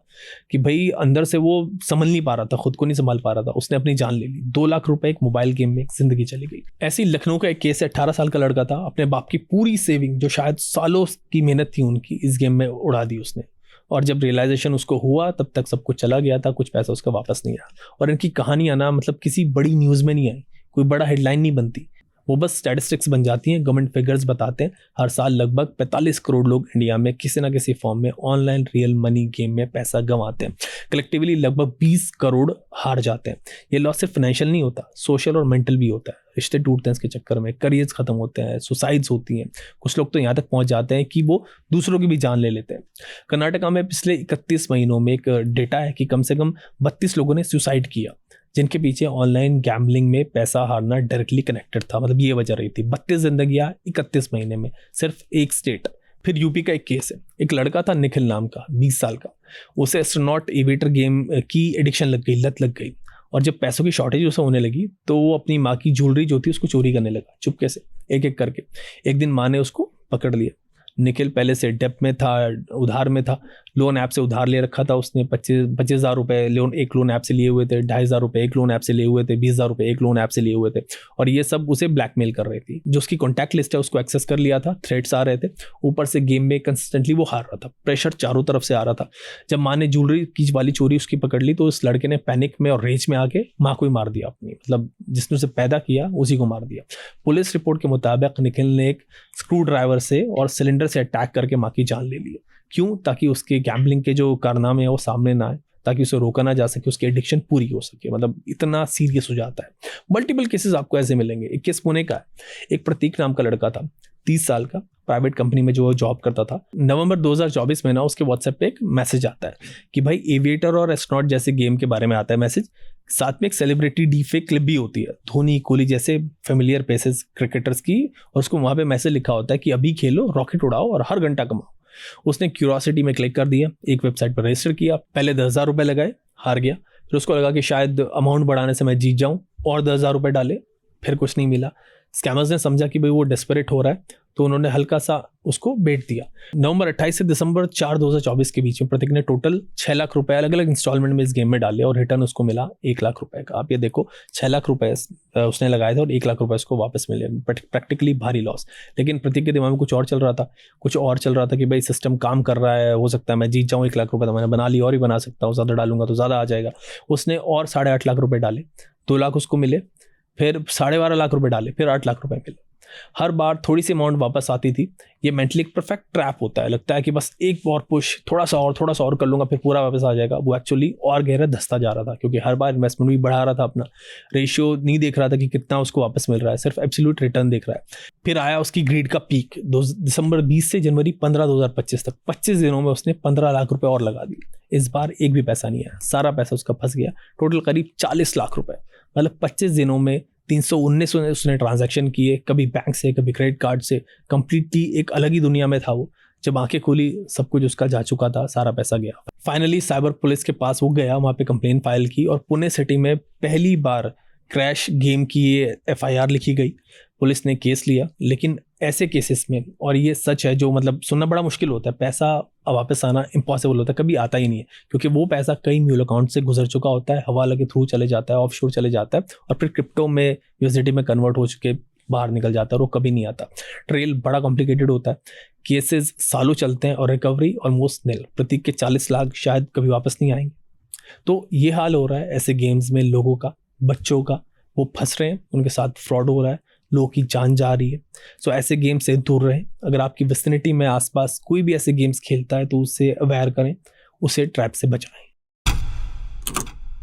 कि भाई अंदर से वो संभल नहीं पा रहा था, खुद को नहीं संभाल पा रहा था। उसने अपनी जान ले ली। 2 लाख रुपए एक मोबाइल गेम में जिंदगी चली गई। ऐसी लखनऊ का एक केस है, 18 साल का लड़का था, अपने बाप की पूरी सेविंग जो शायद सालों की मेहनत थी उनकी, इस गेम में उड़ा दी उसने। और जब रियलाइजेशन उसको हुआ तब तक सब कुछ चला गया था, कुछ पैसा उसका वापस नहीं आया। और इनकी कहानियां ना मतलब किसी बड़ी न्यूज़ में नहीं आई, कोई बड़ा हेडलाइन नहीं बनती, वो बस स्टैटिस्टिक्स बन जाती हैं, गवर्नमेंट फिगर्स बताते हैं। हर साल लगभग 45 करोड़ लोग इंडिया में किसी ना किसी फॉर्म में ऑनलाइन रियल मनी गेम में पैसा गंवाते हैं। कलेक्टिवली लगभग 20 करोड़ हार जाते हैं। ये लॉस सिर्फ फाइनेंशियल नहीं होता, सोशल और मेंटल भी होता है। रिश्ते टूटते हैं इसके चक्कर में, करियर्स खत्म होते हैं, सुसाइड्स होती हैं। कुछ लोग तो यहाँ तक पहुँच जाते हैं कि वो दूसरों की भी जान ले लेते हैं। कर्नाटका में पिछले 31 महीनों में एक डेटा है कि कम से कम 32 लोगों ने सुसाइड किया, जिनके पीछे ऑनलाइन गैम्बलिंग में पैसा हारना डायरेक्टली कनेक्टेड था। मतलब ये वजह रही थी। 32 जिंदगियां 31 महीने में, सिर्फ एक स्टेट। फिर यूपी का एक केस है, एक लड़का था निखिल नाम का, 20 साल का। उसे एस्ट्रोनॉट एविएटर गेम की एडिक्शन लग गई, लत लग गई। और जब पैसों की शॉर्टेज उसे होने लगी तो वो अपनी माँ की ज्वेलरी जो थी उसको चोरी करने लगा, चुपके से, एक एक करके। एक दिन माँ ने उसको पकड़ लिया। निखिल पहले से डेप में था, उधार में था, लोन ऐप से उधार ले रखा था उसने। 25,000 रुपये लोन एक लोन ऐप से लिए हुए थे, 2,500 रुपये एक लोन ऐप से लिए हुए थे, 20,000 रुपये एक लोन ऐप से लिए हुए थे। और ये सब उसे ब्लैकमेल कर रही थी। जो उसकी कॉन्टैक्ट लिस्ट है उसको एक्सेस कर लिया था, थ्रेट्स आ रहे थे, ऊपर से गेम में कंसिस्टेंटली वो हार रहा था, प्रेशर चारों तरफ से आ रहा था। जब माँ ने ज्वेलरी की वाली चोरी उसकी पकड़ ली तो उस लड़के ने पैनिक में और रेज में आके माँ को ही मार दिया अपनी, मतलब जिसने उसे पैदा किया उसी को मार दिया। पुलिस रिपोर्ट के मुताबिक निखिल ने एक स्क्रू ड्राइवर से और सिलेंडर से अटैक करके माँ की जान ले ली। क्यों? ताकि उसके गैम्बलिंग के जो कारनामे हैं वो सामने ना आए, ताकि उसे रोका ना जा सके, उसकी एडिक्शन पूरी हो सके। मतलब इतना सीरियस हो जाता है। मल्टीपल केसेस आपको ऐसे मिलेंगे। एक केस पुणे का है, एक प्रतीक नाम का लड़का था, 30 साल का, प्राइवेट कंपनी में जो जॉब करता था। नवंबर 2024 में ना उसके व्हाट्सएप पे एक मैसेज आता है कि भाई एविएटर और एस्ट्रोनॉट जैसे गेम के बारे में आता है मैसेज। साथ में एक सेलिब्रिटी डीफेक क्लिप भी होती है, धोनी, कोहली जैसे फेमिलियर फेसेस क्रिकेटर्स की, और उसको वहां पे मैसेज लिखा होता है कि अभी खेलो, रॉकेट उड़ाओ और हर घंटा कमाओ। उसने क्यूरियोसिटी में क्लिक कर दिया, एक वेबसाइट पर रजिस्टर किया, पहले 10,000 रुपये लगाए, हार गया। फिर उसको लगा कि शायद अमाउंट बढ़ाने से मैं जीत जाऊं, और 10,000 रुपये डाले, फिर कुछ नहीं मिला। स्कैमर्स ने समझा कि भाई वो डेस्परेट हो रहा है, तो उन्होंने हल्का सा उसको बेच दिया। नवंबर 28 से दिसंबर 4 2024 के बीच में प्रतीक ने टोटल 6 लाख रुपए अलग अलग इंस्टॉलमेंट में इस गेम में डाले और रिटर्न उसको मिला 1 लाख रुपए का। आप ये देखो, 6 लाख रुपए उसने लगाए थे और 1 लाख रुपए उसको वापस मिले। प्रैक्टिकली भारी लॉस। लेकिन प्रतीक के दिमाग में कुछ और चल रहा था कि भाई सिस्टम काम कर रहा है, हो सकता है मैं जीत जाऊँ। 1 लाख रुपए तो मैंने बना ली, और ही बना सकता हूँ, ज़्यादा डालूंगा तो ज़्यादा आ जाएगा। उसने और 8.5 लाख रुपए डाले, 2 लाख उसको मिले, फिर 12.5 लाख रुपए डाले, फिर 8 लाख रुपए मिले। हर बार थोड़ी सी अमाउंट वापस आती थी। ये मेंटली एक परफेक्ट ट्रैप होता है, लगता है कि बस एक और पुश, थोड़ा सा और कर लूंगा, फिर पूरा वापस आ जाएगा। वो एक्चुअली और गहरा धंसता जा रहा था, क्योंकि हर बार इन्वेस्टमेंट भी बढ़ा रहा था अपना। रेशियो नहीं देख रहा था कि कितना उसको वापस मिल रहा है, सिर्फ एब्सोल्यूट रिटर्न देख रहा है। फिर आया उसकी ग्रीड का पीक, दिसंबर 20 से जनवरी 15 2025 तक 25 दिनों में उसने 15 लाख रुपए और लगा दिए। इस बार एक भी पैसा नहीं आया, सारा पैसा उसका फंस गया। टोटल करीब 40 लाख रुपए, मतलब 25 दिनों में 319 उसने ट्रांजैक्शन किए, कभी बैंक से, कभी क्रेडिट कार्ड से। कंप्लीटली एक अलग ही दुनिया में था वो। जब आंखें खोली, सब कुछ उसका जा चुका था, सारा पैसा गया। फाइनली साइबर पुलिस के पास वो गया, वहाँ पे कंप्लेन फाइल की और पुणे सिटी में पहली बार क्रैश गेम की ये FIR लिखी गई। पुलिस ने केस लिया। लेकिन ऐसे केसेस में, और ये सच है जो मतलब सुनना बड़ा मुश्किल होता है, पैसा वापस आना इम्पॉसिबल होता है, कभी आता ही नहीं है, क्योंकि वो पैसा कई म्यूल अकाउंट से गुजर चुका होता है, हवाले के थ्रू चले जाता है, ऑफशोर चले जाता है और फिर क्रिप्टो में, USDT में कन्वर्ट हो चुके बाहर निकल जाता है और वो कभी नहीं आता। ट्रेल बड़ा कॉम्प्लिकेटेड होता है, केसेस सालों चलते हैं और रिकवरी ऑलमोस्ट निल। प्रतीक के 40 लाख शायद कभी वापस नहीं आएंगे। तो ये हाल हो रहा है ऐसे गेम्स में लोगों का, बच्चों का। वो फंस रहे हैं, उनके साथ फ्रॉड हो रहा है, लोगों की जान जा रही है। सो ऐसे गेम से दूर रहें। अगर आपकी विसिनिटी में आसपास कोई भी ऐसे गेम्स खेलता है तो उससे अवेयर करें, उसे ट्रैप से बचाएं।